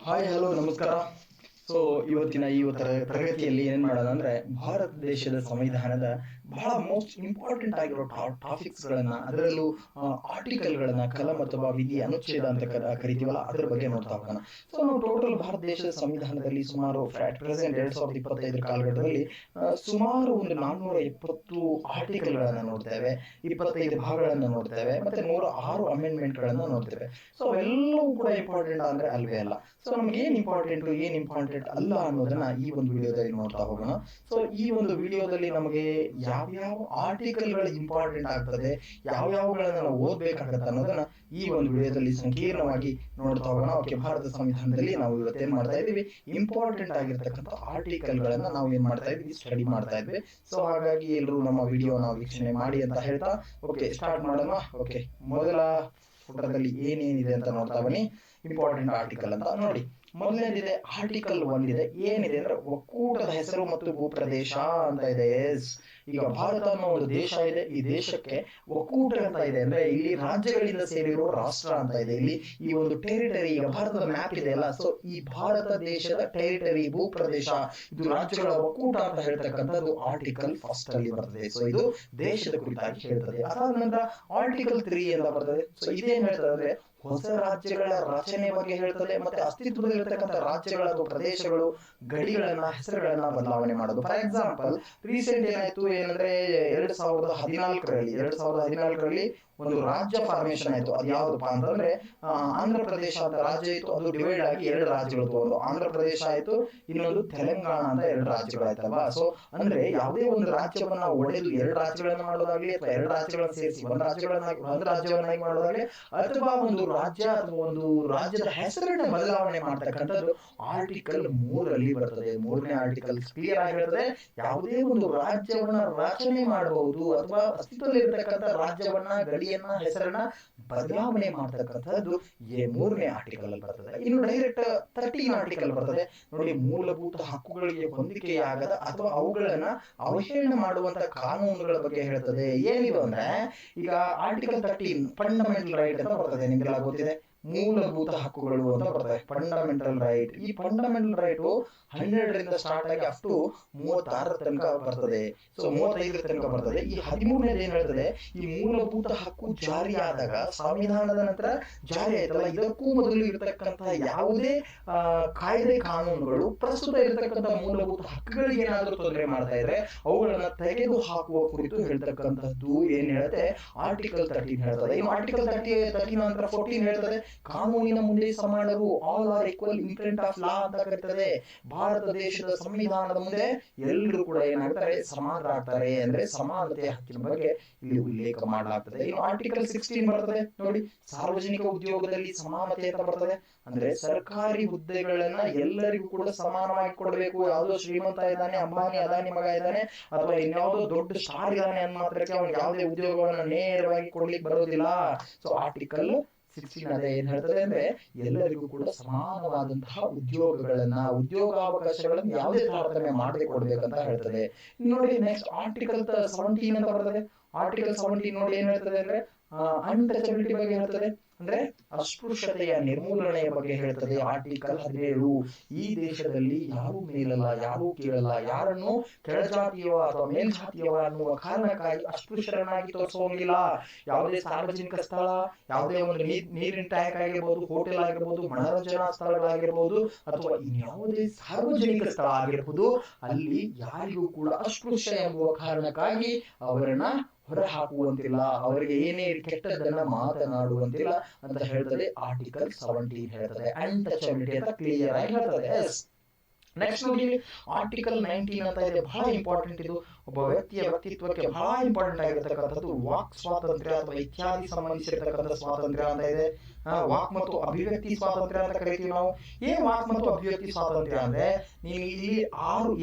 Hi hello ನಮಸ್ಕಾರ. So ಇವತ್ತಿನ ತರಗತಿಯಲ್ಲಿ ಏನ್ ಮಾಡೋಣ ಅಂದ್ರೆ ಭಾರತ ದೇಶದ ಸಂವಿಧಾನದ ಬಹಳ ಮೋಸ್ಟ್ ಇಂಪಾರ್ಟೆಂಟ್ ಆಗಿರೋ ಟಾಪಿಕ್ಸ್ ಗಳನ್ನ, ಅದರಲ್ಲೂ ಆರ್ಟಿಕಲ್ ಗಳನ್ನ, ಕಲಂ ಅಥವಾ ವಿಧಿ ಅನುಚ್ಛೇದ ಅಂತ ಕರಿತೀವಲ್ಲ, ಅದರ ಬಗ್ಗೆ ನೋಡ್ತಾ ಹೋಗೋಣ. ಸೊ ನಾವು ಟೋಟಲ್ ಭಾರತ ದೇಶದ ಸಂವಿಧಾನದಲ್ಲಿ ಸುಮಾರು ಅಟ್ ಪ್ರೆಸೆಂಟ್ 2025 ಕಾಲಘಟ್ಟದಲ್ಲಿ ಸುಮಾರು ಒಂದು 470 ಆರ್ಟಿಕಲ್ ಗಳನ್ನ ನೋಡ್ತೇವೆ, 25 ಭಾಗಗಳನ್ನ ನೋಡ್ತೇವೆ, ಮತ್ತೆ 106 ಅಮೆಂಡ್ಮೆಂಟ್ ಗಳನ್ನ ನೋಡ್ತೇವೆ. ಸೊ ಅವೆಲ್ಲವೂ ಕೂಡ ಇಂಪಾರ್ಟೆಂಟ್ ಅಂದ್ರೆ ಅಲ್ವೇ ಅಲ್ಲ. ಸೊ ನಮ್ಗೆ ಏನ್ ಇಂಪಾರ್ಟೆಂಟ್ ಅಲ್ಲ ಅನ್ನೋದನ್ನ ಈ ಒಂದು ವಿಡಿಯೋದಲ್ಲಿ ನೋಡ್ತಾ ಹೋಗೋಣ. ಸೊ ಈ ಒಂದು ವಿಡಿಯೋದಲ್ಲಿ ನಮಗೆ ಯಾವ್ಯಾವ ಆರ್ಟಿಕಲ್ ಗಳು ಇಂಪಾರ್ಟೆಂಟ್ ಆಗ್ತದೆ, ಯಾವ್ಯಾವಗಳನ್ನ ನಾವು ಓದ್ಬೇಕಾಗತ್ತೆ ಅನ್ನೋದನ್ನ ಈ ಒಂದು ವಿಡಿಯೋದಲ್ಲಿ ಸಂಕೀರ್ಣವಾಗಿ ನೋಡ್ತಾ ಹೋಗೋಣ. ಓಕೆ, ಭಾರತ ಸಂವಿಧಾನದಲ್ಲಿ ನಾವು ಇವತ್ತೇನ್ ಮಾಡ್ತಾ ಇದೀವಿ, ಇಂಪಾರ್ಟೆಂಟ್ ಆಗಿರ್ತಕ್ಕಂಥ ಆರ್ಟಿಕಲ್ ಗಳನ್ನ ನಾವು ಏನ್ ಮಾಡ್ತಾ ಇದ್ವಿ, ಸ್ಟಡಿ ಮಾಡ್ತಾ ಇದ್ವಿ. ಸೊ ಹಾಗಾಗಿ ಎಲ್ಲರೂ ನಮ್ಮ ವಿಡಿಯೋನ ವೀಕ್ಷಣೆ ಮಾಡಿ ಅಂತ ಹೇಳ್ತಾ ಓಕೆ ಸ್ಟಾರ್ಟ್ ಮಾಡೋಣ. ಓಕೆ, ಮೊದಲ ಪುಟದಲ್ಲಿ ಏನೇನಿದೆ ಅಂತ ನೋಡ್ತಾ ಬನ್ನಿ. ಇಂಪಾರ್ಟೆಂಟ್ ಆರ್ಟಿಕಲ್ ಅಂತ ನೋಡಿ, ಮೊದಲನೇದಿದೆ ಆರ್ಟಿಕಲ್ 1 ಇದೆ. ಏನಿದೆ ಅಂದ್ರೆ ಒಕ್ಕೂಟದ ಹೆಸರು ಮತ್ತು ಭೂಪ್ರದೇಶ ಅಂತ ಇದೆ. ಈಗ ಭಾರತ ಅನ್ನೋ ಒಂದು ದೇಶ ಇದೆ, ಈ ದೇಶಕ್ಕೆ ಒಕ್ಕೂಟ ಅಂತ ಇದೆ ಅಂದ್ರೆ ಇಲ್ಲಿ ರಾಜ್ಯಗಳಿಂದ ಸೇರಿರೋ ರಾಷ್ಟ್ರ ಅಂತ ಇದೆ. ಇಲ್ಲಿ ಈ ಒಂದು ಟೆರಿಟರಿ, ಈಗ ಭಾರತದ ಮ್ಯಾಪ್ ಇದೆ ಅಲ್ಲ, ಸೊ ಈ ಭಾರತ ದೇಶದ ಟೆರಿಟರಿ, ಭೂಪ್ರದೇಶ, ಇದು ರಾಜ್ಯಗಳ ಒಕ್ಕೂಟ ಅಂತ ಹೇಳ್ತಕ್ಕಂಥದ್ದು ಆರ್ಟಿಕಲ್ ಫಸ್ಟ್ ಅಲ್ಲಿ ಬರ್ತದೆ. ಸೊ ಇದು ದೇಶದ ಕುರಿತಾಗಿ ಹೇಳ್ತದೆ. ಅದಾದ ನಂತರ ಆರ್ಟಿಕಲ್ 3 ಅಂತ ಬರ್ತದೆ. ಸೊ ಇದೇನ್ ಹೇಳ್ತದೆ ಅಂದ್ರೆ ಹೊಸ ರಾಜ್ಯಗಳ ರಚನೆ ಬಗ್ಗೆ ಹೇಳ್ತದೆ, ಮತ್ತೆ ಅಸ್ತಿತ್ವದಲ್ಲಿರ್ತಕ್ಕಂಥ ರಾಜ್ಯಗಳ ಅಥವಾ ಪ್ರದೇಶಗಳು ಗಡಿಗಳನ್ನ, ಹೆಸರುಗಳನ್ನ ಬದಲಾವಣೆ ಮಾಡೋದು. ಫಾರ್ ಎಕ್ಸಾಂಪಲ್ ರೀಸೆಂಟ್ ಏನಾಯ್ತು ಏನಂದ್ರೆ 2014ರಲ್ಲಿ ಒಂದು ರಾಜ್ಯ ಫಾರ್ಮೇಶನ್ ಆಯ್ತು. ಅದು ಯಾವ್ದಪ್ಪ ಅಂತಂದ್ರೆ ಆಂಧ್ರ ಪ್ರದೇಶ ಅಂತ ರಾಜ್ಯ ಇತ್ತು, ಅದು ಡಿವೈಡ್ ಆಗಿ 2 ರಾಜ್ಯಗಳು. ಒಂದು ಆಂಧ್ರ ಪ್ರದೇಶ ಆಯ್ತು, ಇನ್ನೊಂದು ತೆಲಂಗಾಣ ಅಂತ 2 ರಾಜ್ಯಗಳಾಯ್ತಲ್ವಾ. ಸೊ ಅಂದ್ರೆ ಯಾವುದೇ ಒಂದು ರಾಜ್ಯವನ್ನ ಒಡೆದು 2 ರಾಜ್ಯಗಳನ್ನ ಮಾಡೋದಾಗ್ಲಿ, ಅಥವಾ 2 ರಾಜ್ಯಗಳನ್ನ ಸೇರಿಸಿ ಒಂದು ರಾಜ್ಯವನ್ನಾಗಿ ಮಾಡೋದಾಗ್ಲಿ, ಅಥವಾ ಒಂದು ರಾಜ್ಯ ಅಥವಾ ಒಂದು ರಾಜ್ಯದ ಹೆಸರನ್ನ ಬದಲಾವಣೆ ಮಾಡ್ತಕ್ಕಂಥದ್ದು ಆರ್ಟಿಕಲ್ 3 ಬರ್ತದೆ. 3ನೇ ಆರ್ಟಿಕಲ್ ಕ್ಲಿಯರ್ ಆಗಿರ್ತದೆ. ಯಾವುದೇ ಒಂದು ರಾಜ್ಯವನ್ನ ರಚನೆ ಮಾಡಬಹುದು ಅಥವಾ ಅಸ್ತಿತ್ವದಲ್ಲಿರ್ತಕ್ಕಂಥ ರಾಜ್ಯವನ್ನ, ಗಡಿಯನ್ನ, ಹೆಸರನ್ನ ಬದಲಾವಣೆ ಮಾಡ್ತಕ್ಕಂಥದ್ದು 3ನೇ ಆರ್ಟಿಕಲ್ ಅಲ್ಲಿ ಬರ್ತದೆ. ಇನ್ನು ಡೈರೆಕ್ಟ್ 13 ಆರ್ಟಿಕಲ್ ಬರ್ತದೆ ನೋಡಿ, ಮೂಲಭೂತ ಹಕ್ಕುಗಳಿಗೆ ಹೊಂದಿಕೆಯಾಗದ ಅಥವಾ ಅವುಗಳನ್ನ ಅವಹೇಳನ ಮಾಡುವಂತ ಕಾನೂನುಗಳ ಬಗ್ಗೆ ಹೇಳ್ತದೆ. ಏನಿದು ಅಂದ್ರೆ ಈಗ ಆರ್ಟಿಕಲ್ 13 ಫಂಡಮೆಂಟಲ್ ರೈಟ್ ಅಂತ ಬರ್ತದೆ, ನಿಮ್ಗೆಲ್ಲ ಗೊತ್ತಿದೆ. ಮೂಲಭೂತ ಹಕ್ಕುಗಳು ಅಂತ ಬರ್ತದೆ, ಫಂಡಮೆಂಟಲ್ ರೈಟ್. ಈ ಫಂಡಮೆಂಟಲ್ ರೈಟ್ 12ರಿಂದ ಸ್ಟಾರ್ಟ್ ಆಗಿ ಅಪ್ ಟು 36 ತನಕ ಬರ್ತದೆ. ಸೊ 35 ತನಕ ಬರ್ತದೆ. ಈ 13ನೇದು ಏನ್ ಹೇಳ್ತದೆ, ಈ ಮೂಲಭೂತ ಹಕ್ಕು ಜಾರಿಯಾದಾಗ, ಸಂವಿಧಾನದ ನಂತರ ಜಾರಿ ಆಯ್ತಲ್ಲ, ಇದಕ್ಕೂ ಮೊದಲು ಇರತಕ್ಕಂತಹ ಯಾವುದೇ ಕಾಯ್ದೆ ಕಾನೂನುಗಳು ಪ್ರಸ್ತುತ ಇರತಕ್ಕಂತಹ ಮೂಲಭೂತ ಹಕ್ಕುಗಳಿಗೆ ಏನಾದರೂ ತೊಂದರೆ ಮಾಡ್ತಾ ಇದ್ರೆ ಅವುಗಳನ್ನ ತೆಗೆದು ಹಾಕುವ ಕುರಿತು ಹೇಳ್ತಕ್ಕಂಥದ್ದು ಏನ್ ಹೇಳುತ್ತೆ, ಆರ್ಟಿಕಲ್ 13 ಹೇಳ್ತದೆ. ಇನ್ನು ಆರ್ಟಿಕಲ್ 13 ನಂತರ 14 ಹೇಳ್ತದೆ, ಕಾನೂನಿನ ಮುಂದೆ ಸಮಾನರು, all are equal in front of law ಅಂತ ಕರೀತದೆ. ಭಾರತ ದೇಶದ ಸಂವಿಧಾನದ ಮುಂದೆ ಎಲ್ಲರೂ ಕೂಡ ಏನಾಗ್ತಾರೆ, ಸಮಾನರಾಗ್ತಾರೆ. ಅಂದ್ರೆ ಸಮಾನತೆಯ ಹಕ್ಕಿನ ಬಗ್ಗೆ ಇಲ್ಲಿ ಉಲ್ಲೇಖ ಮಾಡಲಾಗ್ತದೆ. ಇನ್ನು ಆರ್ಟಿಕಲ್ 16 ಬರ್ತದೆ ನೋಡಿ, ಸಾರ್ವಜನಿಕ ಉದ್ಯೋಗದಲ್ಲಿ ಸಮಾನತೆ ಅಂತ ಬರ್ತದೆ. ಅಂದ್ರೆ ಸರ್ಕಾರಿ ಹುದ್ದೆಗಳನ್ನ ಎಲ್ಲರಿಗೂ ಕೂಡ ಸಮಾನವಾಗಿ ಕೊಡಬೇಕು. ಯಾವುದೋ ಶ್ರೀಮಂತ ಇದ್ದಾನೆ, ಅಂಬಾನಿ ಅದಾನಿ ಮಗ ಇದ್ದಾನೆ, ಅಥವಾ ಇನ್ಯಾವುದೋ ದೊಡ್ಡ ಸ್ಟಾರ್ ಇದ್ದಾನೆ ಅನ್ನ ಮಾತ್ರಕ್ಕೆ ಅವ್ನಿಗೆ ಯಾವುದೇ ಉದ್ಯೋಗವನ್ನ ನೇರವಾಗಿ ಕೊಡ್ಲಿಕ್ಕೆ ಬರೋದಿಲ್ಲ. ಸೊ ಆರ್ಟಿಕಲ್ 16 ಅದೇ ಏನ್ ಹೇಳ್ತದೆ ಅಂದ್ರೆ ಎಲ್ಲರಿಗೂ ಕೂಡ ಸಮಾನವಾದಂತಹ ಉದ್ಯೋಗಗಳನ್ನ, ಉದ್ಯೋಗಾವಕಾಶಗಳನ್ನ ಯಾವುದೇ ತಾರತಮ್ಯ ಮಾಡದೆ ಕೊಡ್ಬೇಕಂತ ಹೇಳ್ತದೆ. ನೋಡಿ ನೆಕ್ಸ್ಟ್ ಆರ್ಟಿಕಲ್ 17 ಅಂತ ಬರ್ತದೆ. ಆರ್ಟಿಕಲ್ 17 ನೋಡಿ ಏನ್ ಹೇಳ್ತದೆ ಅಂದ್ರೆ ಅನ್ಟಚಬಿಲಿಟಿ ಬಗ್ಗೆ ಹೇಳ್ತದೆ, ಅಂದ್ರೆ ಅಸ್ಪೃಶ್ಯತೆಯ ನಿರ್ಮೂಲನೆಯ ಬಗ್ಗೆ ಹೇಳ್ತದೆ. ಆರ್ಟಿಕಲ್ 17 ಈ ದೇಶದಲ್ಲಿ ಯಾರೂ ಮೇಲಲ್ಲ, ಯಾರೂ ಕೀಳಲ್ಲ, ಯಾರನ್ನು ಕೆಳಜಾತಿಯವ ಅಥವಾ ಮೇಲ್ಜಾತಿಯವ ಅನ್ನುವ ಕಾರಣಕ್ಕಾಗಿ ಅಸ್ಪೃಶ್ಯರನ್ನಾಗಿ ತೋರಿಸೋಂಗಿಲ್ಲ. ಯಾವುದೇ ಸಾರ್ವಜನಿಕ ಸ್ಥಳ, ಯಾವುದೇ ಒಂದು ನೀರಿನ ಟ್ಯಾಂಕ್ ಆಗಿರ್ಬೋದು, ಹೋಟೆಲ್ ಆಗಿರ್ಬೋದು, ಮನೋರಂಜನಾ ಸ್ಥಳಗಳಾಗಿರ್ಬೋದು, ಅಥವಾ ಇನ್ಯಾವುದೇ ಸಾರ್ವಜನಿಕ ಸ್ಥಳ ಆಗಿರ್ಬೋದು, ಅಲ್ಲಿ ಯಾರಿಗೂ ಕೂಡ ಅಸ್ಪೃಶ್ಯ ಎಂಬುವ ಕಾರಣಕ್ಕಾಗಿ ಅವರನ್ನ ಹೊರ ಹಾಕುವಂತಿಲ್ಲ, ಅವರಿಗೆ ಏನೇ ಕೆಟ್ಟದ್ದನ್ನ ಮಾತನಾಡುವಂತಿಲ್ಲ ಅಂತ ಹೇಳ್ತದೆ ಆರ್ಟಿಕಲ್ 17 ಹೇಳ್ತದೆ. ಅನ್ಟಚಬಿಲಿಟಿ ಅಂತ ಕ್ಲಿಯರ್ ಆಗಿ ಹೇಳ್ತದೆ. ನೆಕ್ಸ್ಟ್ ನೋಡಿ, ಆರ್ಟಿಕಲ್ 19 ಅಂತ ಇದೆ, ಬಹಳ ಇಂಪಾರ್ಟೆಂಟ್. ಇದು ಒಬ್ಬ ವ್ಯಕ್ತಿಯ ವ್ಯಕ್ತಿತ್ವಕ್ಕೆ ಬಹಳ ಇಂಪಾರ್ಟೆಂಟ್ ಆಗಿರ್ತಕ್ಕಂಥದ್ದು. ವಾಕ್ ಸ್ವಾತಂತ್ರ್ಯ ಅಥವಾ ಇತ್ಯಾದಿ ಸಂಬಂಧಿಸಿರ್ತಕ್ಕಂಥ ಸ್ವಾತಂತ್ರ್ಯ ಅಂತ ಇದೆ. ವಾಕ್ ಮತ್ತು ಅಭಿವ್ಯಕ್ತಿ ಸ್ವಾತಂತ್ರ್ಯ ಅಂತ ಕರಿತೀವಿ ನಾವು. ಏನ್ ವಾಕ್ ಮತ್ತು ಅಭಿವ್ಯಕ್ತಿ ಸ್ವಾತಂತ್ರ್ಯ ಅಂದ್ರೆ, ನೀವು ಇಲ್ಲಿ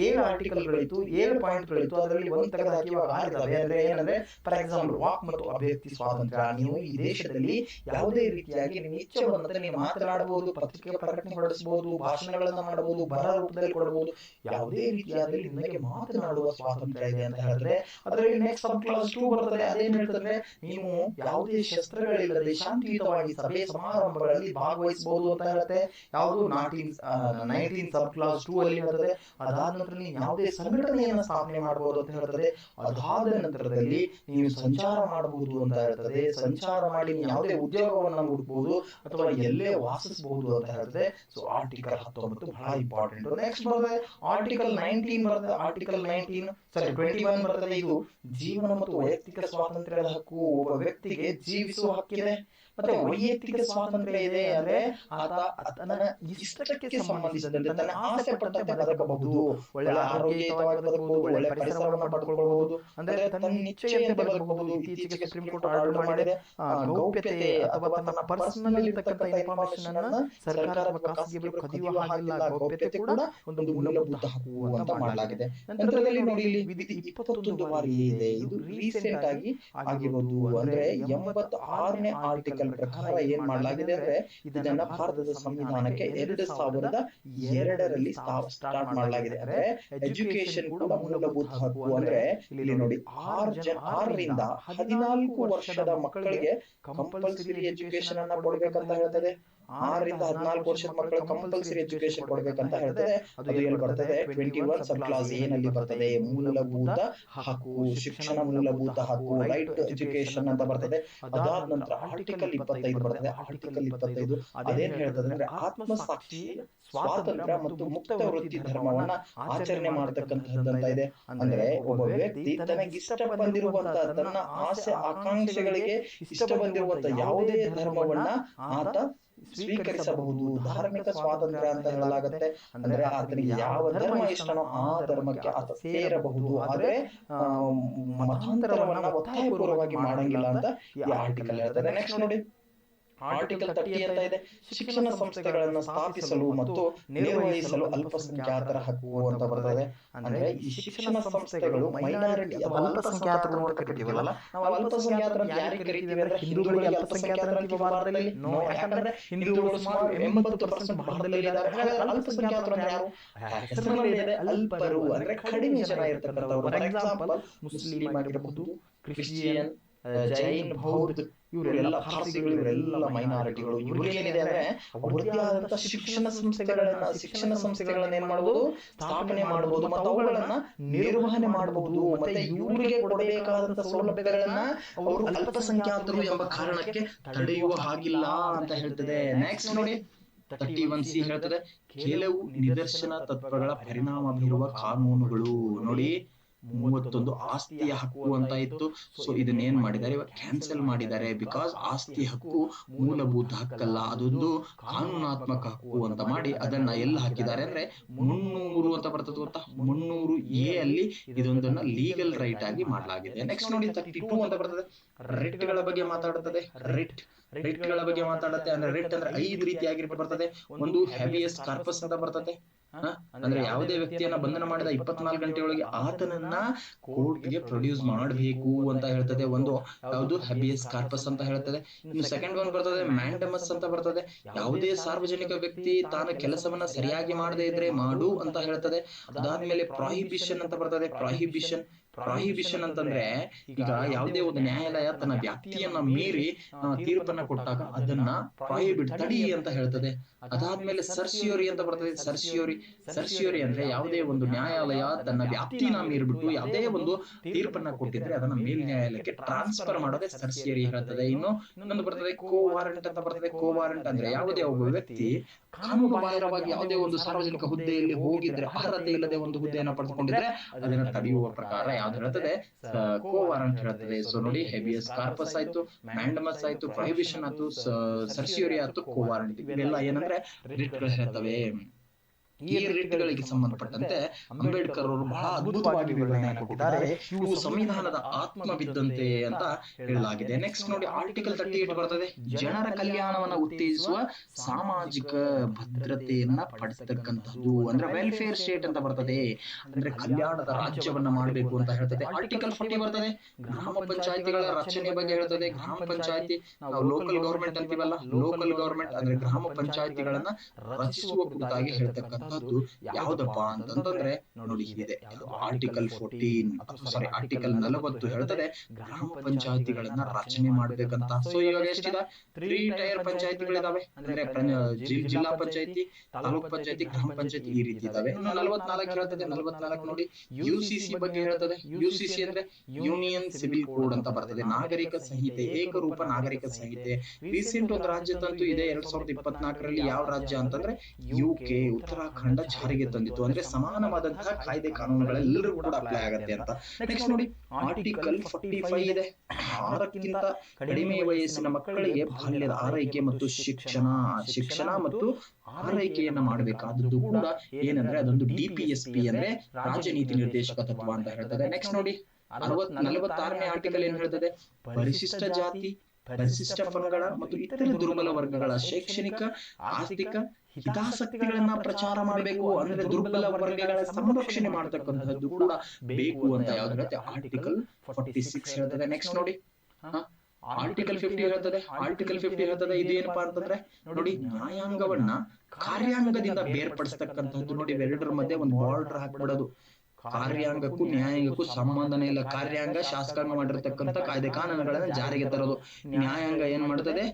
7 ಆರ್ಟಿಕಲ್ಗಳಿತ್ತು, 7 ಪಾಯಿಂಟ್ಗಳಿತ್ತು, ಅದರಲ್ಲಿ ಒಂದು ತೆಗೆದು ಹಾಕಿ ಇವಾಗ 6 ಇದಾವೆ. ಅಂದ್ರೆ ಏನಂದ್ರೆ ಫಾರ್ ಎಕ್ಸಾಂಪಲ್ ವಾಕ್ ಮತ್ತು ಅಭಿವ್ಯಕ್ತಿ ಸ್ವಾತಂತ್ರ್ಯ, ನೀವು ಈ ದೇಶದಲ್ಲಿ ಯಾವುದೇ ರೀತಿಯಾಗಿ ನಿಮ್ಮ ಇಚ್ಛೆ ಬಂದಂತೆ ನೀವು ಮಾತನಾಡಬಹುದು, ಪತ್ರಿಕೆ ಪ್ರಕಟಣೆ ಹೊರಡಿಸಬಹುದು, ಭಾಷಣಗಳನ್ನ ಮಾಡಬಹುದು, ಬರ ರೂಪದಲ್ಲಿ ಕೊಡಬಹುದು, ಯಾವುದೇ ರೀತಿಯಾದಲ್ಲಿ ನಿಮಗೆ ಮಾತನಾಡುವ ಸ್ವಾತಂತ್ರ್ಯ ಮಾಡಲಾಗಿದೆ ಅಂತ ಹೇಳ್ತದೆ. ಅದರಲ್ಲಿ ನೆಕ್ಸ್ಟ್ ಸಬ್ ಕ್ಲಾಸ್ 2 ಬರ್ತದೆ. ಅದೇನ್ ಹೇಳ್ತಂದ್ರೆ ನೀವು ಯಾವುದೇ ಶಸ್ತ್ರಗಳಿಲ್ಲದೆ ಶಾಂತಿಯುತವಾಗಿ ಸಭೆ ಸಮಾರಂಭಗಳಲ್ಲಿ ಭಾಗವಹಿಸಬಹುದು ಅಂತ ಹೇಳುತ್ತೆ. ಯಾವುದು 19 ಸಬ್ ಕ್ಲಾಸ್ 2 ಅಲ್ಲಿ ಹೇಳ್ತದೆ. ಅದಾದ ನಂತರ ನೀವು ಯಾವುದೇ ಸಂಘಟನೆಯನ್ನು ಸ್ಥಾಪನೆ ಮಾಡಬಹುದು ಅಂತ ಹೇಳ್ತದೆ. ಅದಾದ ನಂತರದಲ್ಲಿ ನೀವು ಸಂಚಾರ ಮಾಡಬಹುದು ಅಂತ ಹೇಳ್ತದೆ. ಸಂಚಾರ ಮಾಡಿ ನೀವು ಯಾವುದೇ ಉದ್ಯೋಗವನ್ನು ಹುಡುಕಬಹುದು ಅಥವಾ ಎಲ್ಲೇ ವಾಸಿಸಬಹುದು ಅಂತ ಹೇಳ್ತದೆ. ಸೊ ಆರ್ಟಿಕಲ್ 19 ಬಹಳ ಇಂಪಾರ್ಟೆಂಟ್. ನೆಕ್ಸ್ಟ್ ಬರ್ತದೆ ಆರ್ಟಿಕಲ್ 19 ಬರ್ತದೆ. ಆರ್ಟಿಕಲ್ 21 ಬರ್ತದೆ. ಇದು ಜೀವನ ಮತ್ತು ವೈಯಕ್ತಿಕ ಸ್ವಾತಂತ್ರ್ಯದ ಹಕ್ಕು. ಒಬ್ಬ ವ್ಯಕ್ತಿಗೆ ಜೀವಿಸುವ ಹಕ್ಕಿದೆ ಮತ್ತೆ ವೈಯಕ್ತಿಕ ಸ್ವಾತಂತ್ರ್ಯ ಇದೆ. ಅಂದ್ರೆ ಆತ ತನ್ನ ಇಷ್ಟಕ್ಕೆ ಸಂಬಂಧಿಸಿದಂತೆ ತನ್ನ ಆಸೆ ಪಟ್ಟಂತೆ ಬದುಕಬಹುದು. ಒಳ್ಳೆ ಆರೋಗ್ಯಯುತವಾಗಿ ಬದುಕಬಹುದು, ಒಳ್ಳೆ ಪರಿಸರವನ್ನು ಪಡ್ಕೊಳ್ಬಹುದು, ಅಂದ್ರೆ ತನ್ನ ಇಚ್ಛೆಯಂತೆ ಬದುಕಬಹುದು. ಇತ್ತೀಚೆಗೆ ಸುಪ್ರೀಂ ಕೋರ್ಟ್ ಆರ್ಡರ್ ಮಾಡಿದೆ, ಗೌಪ್ಯತೆ ಅಥವಾ ತನ್ನ ಪರ್ಸನಲ್ ಇರತಕ್ಕಂತ ಇನ್ಫಾರ್ಮೇಶನ್ ಅನ್ನ ಸರ್ಕಾರ ಅಥವಾ ಖಾಸಗಿಗಳು ಕದಿಯುವ ಹಾಗಿಲ್ಲ. ಗೌಪ್ಯತೆ ಕೂಡ ಒಂದು ಮೂಲಭೂತ ಹಕ್ಕು ಅಂತ ಮಾಡಲಾಗಿದೆ. ನಂತರದಲ್ಲಿ ನೋಡಿ ಇಲ್ಲಿ ವಿಧಿ 21 ಬಾರಿ ಇದೆ. ಇದು ರೀಸೆಂಟ್ ಆಗಿ ಆಗಿರೋದು. ಅಂದ್ರೆ 86ನೇ ಆರ್ಟಿಕಲ್ ಪ್ರಕಾರ ಏನ್ ಮಾಡಲಾಗಿದೆ ಅಂದ್ರೆ ಇದನ್ನ ಭಾರತದ ಸಂವಿಧಾನಕ್ಕೆ 2002ರಲ್ಲಿ ಸ್ಟಾರ್ಟ್ ಮಾಡಲಾಗಿದೆ. ಅಂದ್ರೆ ಎಜುಕೇಶನ್ ಕೂಡ ಮೂಲಭೂತ ಹಕ್ಕು. ಅಂದ್ರೆ ಇಲ್ಲಿ ನೋಡಿ 6ರಿಂದ 14 ವರ್ಷದ ಮಕ್ಕಳಿಗೆ ಕಂಪಲ್ಸರಿ ಎಜುಕೇಶನ್ ಅನ್ನ ಕೊಡ್ಬೇಕಂತ ಹೇಳ್ತದೆ. 6ರಿಂದ 14 ವರ್ಷದ ಮಕ್ಕಳು ಕಂಪಲ್ಸರಿ ಎಜುಕೇಶನ್ ಕೊಡ್ಬೇಕಂತ ಹೇಳ್ತದೆ. ಅದು ಎಲ್ಲಿ ಬರ್ತದೆ? 21 ಸಬ್ ಕ್ಲಾಸ್ ಏನಲ್ಲಿ ಬರ್ತದೆ. ಮೂಲಭೂತ ಹಕ್ಕು, ಶಿಕ್ಷಣ ಮೂಲಭೂತ ಹಕ್ಕು, ರೈಟ್ ಟು ಎಜುಕೇಶನ್ ಅಂತ ಬರ್ತದೆ. ಅದಾದ ನಂತರ ಆರ್ಟಿಕಲ್ 25 ಬರ್ತದೆ. ಆರ್ಟಿಕಲ್ 25 ಅದೇನ್ ಹೇಳ್ತದೆ ಅಂದ್ರೆ ಆತ್ಮಸಾಕ್ಷಿ, ಸ್ವಾತಂತ್ರ್ಯ ಮತ್ತು ಮುಕ್ತ ವೃತ್ತಿ ಧರ್ಮವನ್ನ ಆಚರಣೆ ಮಾಡತಕ್ಕಂಥದ್ದಂತ ಇದೆ. ಅಂದ್ರೆ ಒಬ್ಬ ವ್ಯಕ್ತಿ ತನಗೆ ಇಷ್ಟ ಬಂದಿರುವಂತಹ ತನ್ನ ಆಸೆ ಆಕಾಂಕ್ಷೆಗಳಿಗೆ ಇಷ್ಟ ಬಂದಿರುವಂತಹ ಯಾವುದೇ ಧರ್ಮವನ್ನ ಆತ ಸ್ವೀಕರಿಸಬಹುದು. ಧಾರ್ಮಿಕ ಸ್ವಾತಂತ್ರ್ಯ ಅಂತ ಹೇಳಲಾಗುತ್ತೆ. ಅಂದ್ರೆ ಆತನಿಗೆ ಯಾವ ಧರ್ಮ ಇಷ್ಟನೋ ಆ ಧರ್ಮಕ್ಕೆ ಆತ ಸೇರಬಹುದು. ಆದ್ರೆ ಮತಾಂತರವನ್ನ ಒತ್ತಾಯಪೂರ್ವವಾಗಿ ಮಾಡಂಗಿಲ್ಲ ಅಂತ ಈ ಆರ್ಟಿಕಲ್ ಹೇಳ್ತಾರೆ. ನೆಕ್ಸ್ಟ್ ನೋಡಿ ಆರ್ಟಿಕಲ್ 30 ಅಂತ ಇದೆ. ಶಿಕ್ಷಣ ಸಂಸ್ಥೆಗಳನ್ನು ಸ್ಥಾಪಿಸಲು ಮತ್ತು ನಿರ್ವಹಿಸಲು ಅಲ್ಪಸಂಖ್ಯಾತರ ಹಕ್ಕು ಅಂತ ಬರ್ತದೆ. ಅಂದ್ರೆ ಈ ಶಿಕ್ಷಣ ಸಂಸ್ಥೆಗಳು ಮೈನಾರಿಟಿ ಅಥವಾ ಅಲ್ಪಸಂಖ್ಯಾತರು ಅಂತ ಕರಿತೀವಲ್ಲ, ನಾವು ಅಲ್ಪಸಂಖ್ಯಾತರ ಅಂತ ಯಾರಿಗೆ ಕರಿತೀವಿ ಅಂದ್ರೆ ಹಿಂದೂಗಳಿಗೆ ಅಲ್ಪಸಂಖ್ಯಾತರ ಅಂತೀವಿ ಭಾರತದಲ್ಲಿ. ನೋ, ಯಾಕಂದ್ರೆ ಹಿಂದೂಗಳು ಸುಮಾರು 80% ಭಾರತದಲ್ಲಿ ಇದ್ದಾರೆ. ಹಾಗಾದ್ರೆ ಅಲ್ಪಸಂಖ್ಯಾತರು ಅಂದ್ರೆ ಯಾರು? ಹೆಸರಿನಲ್ಲಿ ಇದೆ ಅಲ್ಪರು, ಅಂದ್ರೆ ಕಡಿಮೆ ಜನ ಇರ್ತಕ್ಕಂಥವ್ರು. ಫಾರ್ ಎಕ್ಸಾಂಪಲ್ ಮುಸ್ಲಿಂ ಆಗಿರಬಹುದು, ಕ್ರಿಶ್ಚಿಯನ್, ಜೈನ್, ಬೌದ್ಧ, ಇವರೆಲ್ಲ ಪಾರ್ಸಿಗಳು, ಇವರೆಲ್ಲ ಮೈನಾರಿಟಿಗಳು. ಇವ್ರಿಗೆ ಏನಿದೆ ಅಂದ್ರೆ ಅವರದೇ ಆದಂತಹ ಶಿಕ್ಷಣ ಸಂಸ್ಥೆಗಳನ್ನ ಏನ್ ಮಾಡಬಹುದು? ಸ್ಥಾಪನೆ ಮಾಡಬಹುದು ಮತ್ತು ಅವುಗಳನ್ನ ನಿರ್ವಹಣೆ ಮಾಡಬಹುದು. ಮತ್ತೆ ಇವರಿಗೆ ಕೊಡಬೇಕಾದಂತಹ ಸೌಲಭ್ಯಗಳನ್ನ ಅವರು ಅಲ್ಪಸಂಖ್ಯಾತರು ಎಂಬ ಕಾರಣಕ್ಕೆ ತಡೆಯುವ ಹಾಗಿಲ್ಲ ಅಂತ ಹೇಳ್ತದೆ. ನೆಕ್ಸ್ಟ್ ನೋಡಿ 31C ಹೇಳ್ತದೆ ಕೆಲವು ನಿದರ್ಶನ ತತ್ವಗಳ ಪರಿಣಾಮ ಬೀರುವ ಕಾನೂನುಗಳು. ನೋಡಿ 31 ಆಸ್ತಿಯ ಹಕ್ಕು ಅಂತ ಇತ್ತು. ಸೊ ಇದನ್ನೇನ್ ಮಾಡಿದ್ದಾರೆ, ಇವಾಗ ಕ್ಯಾನ್ಸಲ್ ಮಾಡಿದ್ದಾರೆ. ಬಿಕಾಸ್ ಆಸ್ತಿ ಹಕ್ಕು ಮೂಲಭೂತ ಹಕ್ಕಲ್ಲ, ಅದೊಂದು ಕಾನೂನಾತ್ಮಕ ಹಕ್ಕು ಅಂತ ಮಾಡಿ ಅದನ್ನ ಎಲ್ಲ ಹಾಕಿದ್ದಾರೆ ಅಂದ್ರೆ 300 ಅಂತ ಬರ್ತದೆ ಗೊತ್ತಾ, 300A ಅಲ್ಲಿ ಇದೊಂದನ್ನ ಲೀಗಲ್ ರೈಟ್ ಆಗಿ ಮಾಡಲಾಗಿದೆ. ನೆಕ್ಸ್ಟ್ ನೋಡಿ 32 ಅಂತ ಬರ್ತದೆ. ರಿಟ್ ಗಳ ಬಗ್ಗೆ ಮಾತಾಡುತ್ತದೆ. ರಿಟ್ ಗಳ ಬಗ್ಗೆ ಮಾತಾಡುತ್ತೆ. ಅಂದ್ರೆ ರಿಟ್ ಅಂದ್ರೆ 5 ರೀತಿಯಾಗಿ ಬರ್ತದೆ. ಒಂದು ಹೆವಿಯಸ್ ಕಾರ್ಪಸ್ ಅಂತ ಬರ್ತದೆ. ಅಂದ್ರೆ ಯಾವುದೇ ವ್ಯಕ್ತಿಯನ್ನ ಬಂಧನ ಮಾಡಿದ 24 ಗಂಟೆಯೊಳಗೆ ಆತನನ್ನ ಕೋರ್ಟ್ಗೆ ಪ್ರೊಡ್ಯೂಸ್ ಮಾಡಬೇಕು ಅಂತ ಹೇಳ್ತದೆ. ಒಂದು ಯಾವುದು ಹೆಬಿಯಸ್ ಕಾರ್ಪಸ್ ಅಂತ ಹೇಳ್ತದೆ. ಇನ್ನು ಸೆಕೆಂಡ್ ಒನ್ ಬರ್ತದೆ ಮ್ಯಾಂಡಮಸ್ ಅಂತ ಬರ್ತದೆ. ಯಾವುದೇ ಸಾರ್ವಜನಿಕ ವ್ಯಕ್ತಿ ತಾನು ಕೆಲಸವನ್ನ ಸರಿಯಾಗಿ ಮಾಡದೇ ಇದ್ರೆ ಮಾಡು ಅಂತ ಹೇಳ್ತದೆ. ಅದಾದ್ಮೇಲೆ ಪ್ರಾಹಿಬಿಷನ್ ಅಂತ ಬರ್ತದೆ. ಪ್ರಾಹಿಬಿಷನ್ ಅಂತಂದ್ರೆ ಈಗ ಯಾವುದೇ ಒಂದು ನ್ಯಾಯಾಲಯ ತನ್ನ ವ್ಯಾಪ್ತಿಯನ್ನ ಮೀರಿ ತೀರ್ಪನ್ನ ಕೊಟ್ಟಾಗ ಅದನ್ನ ಪ್ರಾಹಿಬಿಟ್, ತಡಿ ಅಂತ ಹೇಳ್ತದೆ. ಅದಾದ್ಮೇಲೆ ಸರ್ಸಿಯೋರಿ ಅಂತ ಬರ್ತದೆ. ಸರ್ಸಿಯೋರಿ ಅಂದ್ರೆ ಯಾವುದೇ ಒಂದು ನ್ಯಾಯಾಲಯ ತನ್ನ ವ್ಯಾಪ್ತಿನ ಮೀರ್ಬಿಟ್ಟು ಯಾವುದೇ ಒಂದು ತೀರ್ಪನ್ನ ಕೊಟ್ಟಿದ್ರೆ ಅದನ್ನ ಮೇಲ್ ನ್ಯಾಯಾಲಯಕ್ಕೆ ಟ್ರಾನ್ಸ್ಫರ್ ಮಾಡೋದೇ ಸರ್ಸಿಯರಿ ಹೇಳ್ತದೆ. ಇನ್ನೊಂದು ಬರ್ತದೆ ಕೋ ವಾರಂಟ್ ಅಂತ ಬರ್ತದೆ. ಕೋ ವಾರಂಟ್ ಅಂದ್ರೆ ಯಾವುದೇ ಒಬ್ಬ ವ್ಯಕ್ತಿ ಕಾನೂನು ಬಾಹಿರವಾಗಿ ಯಾವುದೇ ಒಂದು ಸಾರ್ವಜನಿಕ ಹುದ್ದೆಯಲ್ಲಿ ಹೋಗಿದ್ರೆ, ಅರ್ಹತೆ ಇಲ್ಲದೆ ಒಂದು ಹುದ್ದೆಯನ್ನ ಪಡೆದುಕೊಂಡಿದ್ರೆ ಅದನ್ನ ತಡೆಯುವ ಪ್ರಕಾರ ಯಾವ್ದು ಹೇಳ್ತದೆ, ಕೋ ವಾರಂಟ್ ಹೇಳ್ತದೆ. ಸೊ ನೋಡಿ ಹೆಬಿಯಸ್ ಕಾರ್ಪಸ್ ಆಯ್ತು, ಮ್ಯಾಂಡಮಸ್ ಆಯ್ತು, ಪ್ರೊಹಿಬಿಷನ್ ಆಯ್ತು, ಸರ್ಸಿಯೋರಿ ಆಯ್ತು, ಕೋ ವಾರಂಟ್. ಇವೆಲ್ಲ ಏನಂದ್ರೆ ರಿಟ್ಗಳು ಹೇಳ್ತವೆ. ಈ ರಿಟ್ಗಳಿಗೆ ಸಂಬಂಧಪಟ್ಟಂತೆ ಅಂಬೇಡ್ಕರ್ ಅವರು ಬಹಳ ಅದ್ಭುತವಾಗಿ ವಿವರಣೆಯನ್ನು ಕೊಟ್ಟಿದ್ದಾರೆ. ಇವು ಸಂವಿಧಾನದ ಆತ್ಮವಿದ್ದಂತೆ ಅಂತ ಹೇಳಲಾಗಿದೆ. ನೆಕ್ಸ್ಟ್ ನೋಡಿ ಆರ್ಟಿಕಲ್ 38 ಬರ್ತದೆ. ಜನರ ಕಲ್ಯಾಣವನ್ನ ಉತ್ತೇಜಿಸುವ ಸಾಮಾಜಿಕ ಭದ್ರತೆಯನ್ನ ಪಡಿಸತಕ್ಕಂಥದ್ದು, ಅಂದ್ರೆ ವೆಲ್ಫೇರ್ ಸ್ಟೇಟ್ ಅಂತ ಬರ್ತದೆ. ಅಂದ್ರೆ ಕಲ್ಯಾಣದ ರಾಜ್ಯವನ್ನ ಮಾಡಬೇಕು ಅಂತ ಹೇಳ್ತದೆ. ಆರ್ಟಿಕಲ್ 40 ಬರ್ತದೆ. ಗ್ರಾಮ ಪಂಚಾಯತಿಗಳ ರಚನೆ ಬಗ್ಗೆ ಹೇಳ್ತದೆ. ಗ್ರಾಮ ಪಂಚಾಯತಿ ನಾವು ಲೋಕಲ್ ಗವರ್ಮೆಂಟ್ ಅಂತೀವಲ್ಲ, ಲೋಕಲ್ ಗವರ್ಮೆಂಟ್ ಅಂದ್ರೆ ಗ್ರಾಮ ಪಂಚಾಯತಿಗಳನ್ನ ರಚಿಸುವ ಕುರಿತಾಗಿ ಹೇಳ್ತಕ್ಕಂಥ ಇರ್ತಕ್ಕಂಥದ್ದು ಯಾವ್ದಪ್ಪ ಅಂತಂದ್ರೆ ನೋಡಿ ಇದೆ ಆರ್ಟಿಕಲ್ 14 ಆರ್ಟಿಕಲ್ 40 ಹೇಳ್ತದೆ ಗ್ರಾಮ ಪಂಚಾಯತಿಗಳನ್ನ ರಚನೆ ಮಾಡ್ಬೇಕಂತ. ಸೊ ಇವಾಗ ಎಷ್ಟಿದೆ 3 ಟೈರ್ ಪಂಚಾಯತಿಗಳಿದಾವೆ, ಅಂದ್ರೆ ಜಿಲ್ಲಾ ಪಂಚಾಯತಿ, ತಾಲೂಕ್ ಪಂಚಾಯತಿ, ಗ್ರಾಮ ಪಂಚಾಯತಿ ಈ ರೀತಿ ಇದಾವೆ. 44 ಹೇಳ್ತದೆ, 44 ನೋಡಿ UCC ಬಗ್ಗೆ ಹೇಳ್ತದೆ. UCC ಅಂದ್ರೆ ಯೂನಿಯನ್ ಸಿವಿಲ್ ಕೋಡ್ ಅಂತ ಬರ್ತದೆ, ನಾಗರಿಕ ಸಂಹಿತೆ, ಏಕರೂಪ ನಾಗರಿಕ ಸಂಹಿತೆ. ರೀಸೆಂಟ್ ಒಂದು ರಾಜ್ಯ ತಂತು ಇದೆ 2024ರಲ್ಲಿ. ಯಾವ ರಾಜ್ಯ ಅಂತಂದ್ರೆ UK ಉತ್ತರಾಖಂಡ ಜಾರಿಗೆ ತಂದಿತ್ತು. ಅಂದ್ರೆ ಸಮಾನವಾದಂತಹ ಕಾಯ್ದೆ ಕಾನೂನುಗಳೆಲ್ಲರೂ ಕೂಡ ಅಪ್ಲೈ ಆಗತ್ತೆ ಅಂತ. ನೆಕ್ಸ್ಟ್ ನೋಡಿ ಆರ್ಟಿಕಲ್ 45 ಇದೆ, 6ಕ್ಕಿಂತ ಕಡಿಮೆ ವಯಸ್ಸಿನ ಮಕ್ಕಳಿಗೆ ಬಾಲ್ಯದ ಆರೈಕೆ ಮತ್ತು ಶಿಕ್ಷಣ ಮತ್ತು ಆರೈಕೆಯನ್ನ ಮಾಡಬೇಕಾದದ್ದು ಕೂಡ ಏನಂದ್ರೆ ಅದೊಂದು DPSP ಅಂದ್ರೆ ರಾಜ್ಯ ನೀತಿ ನಿರ್ದೇಶಕ ತತ್ವ ಅಂತ ಹೇಳ್ತದೆ. ನೆಕ್ಸ್ಟ್ ನೋಡಿ 46ನೇ ಆರ್ಟಿಕಲ್ ಏನ್ ಹೇಳ್ತದೆ, ಪರಿಶಿಷ್ಟ ಜಾತಿ, ಪರಿಶಿಷ್ಟ ಪಂಗಡ ಮತ್ತು ಇತರೆ ದುರ್ಬಲ ವರ್ಗಗಳ ಶೈಕ್ಷಣಿಕ ಆರ್ಥಿಕ ಹಿತಾಸಕ್ತಿಗಳನ್ನ ಪ್ರಚಾರ ಮಾಡಬೇಕು. ಅಂದ್ರೆ ದುರ್ಬಲ ವರ್ಗಗಳ ಸಂರಕ್ಷಣೆ ಮಾಡತಕ್ಕಂಥದ್ದು ಕೂಡ ಬೇಕು ಅಂತ ಯಾವ್ದು ಹೇಳುತ್ತೆ ಆರ್ಟಿಕಲ್ 46 ಹೇಳ್ತದೆ. ನೆಕ್ಸ್ಟ್ ನೋಡಿ ಆರ್ಟಿಕಲ್ 50 ಹೇಳ್ತದೆ. ಆರ್ಟಿಕಲ್ 50 ಹೇಳ್ತದೆ ಇದೇನಪ್ಪಾ ಅಂತಂದ್ರೆ ನೋಡಿ ನ್ಯಾಯಾಂಗವನ್ನ ಕಾರ್ಯಾಂಗದಿಂದ ಬೇರ್ಪಡಿಸ್ತಕ್ಕಂಥದ್ದು. ನೋಡಿ ಇವೆರಡರ ಮಧ್ಯೆ ಒಂದು ಬಾರ್ಡರ್ ಹಾಕ್ಬಿಡೋದು. ಕಾರ್ಯಾಂಗಕ್ಕೂ ನ್ಯಾಯಾಂಗಕ್ಕೂ ಸಂಬಂಧನೇ ಇಲ್ಲ. ಕಾರ್ಯಾಂಗ ಶಾಸಕಾಂಗ ಮಾಡಿರ್ತಕ್ಕಂಥ ಕಾಯ್ದೆ ಕಾನೂನುಗಳನ್ನ ಜಾರಿಗೆ ತರೋದು. ನ್ಯಾಯಾಂಗ ಏನ್ ಮಾಡ್ತದೆ,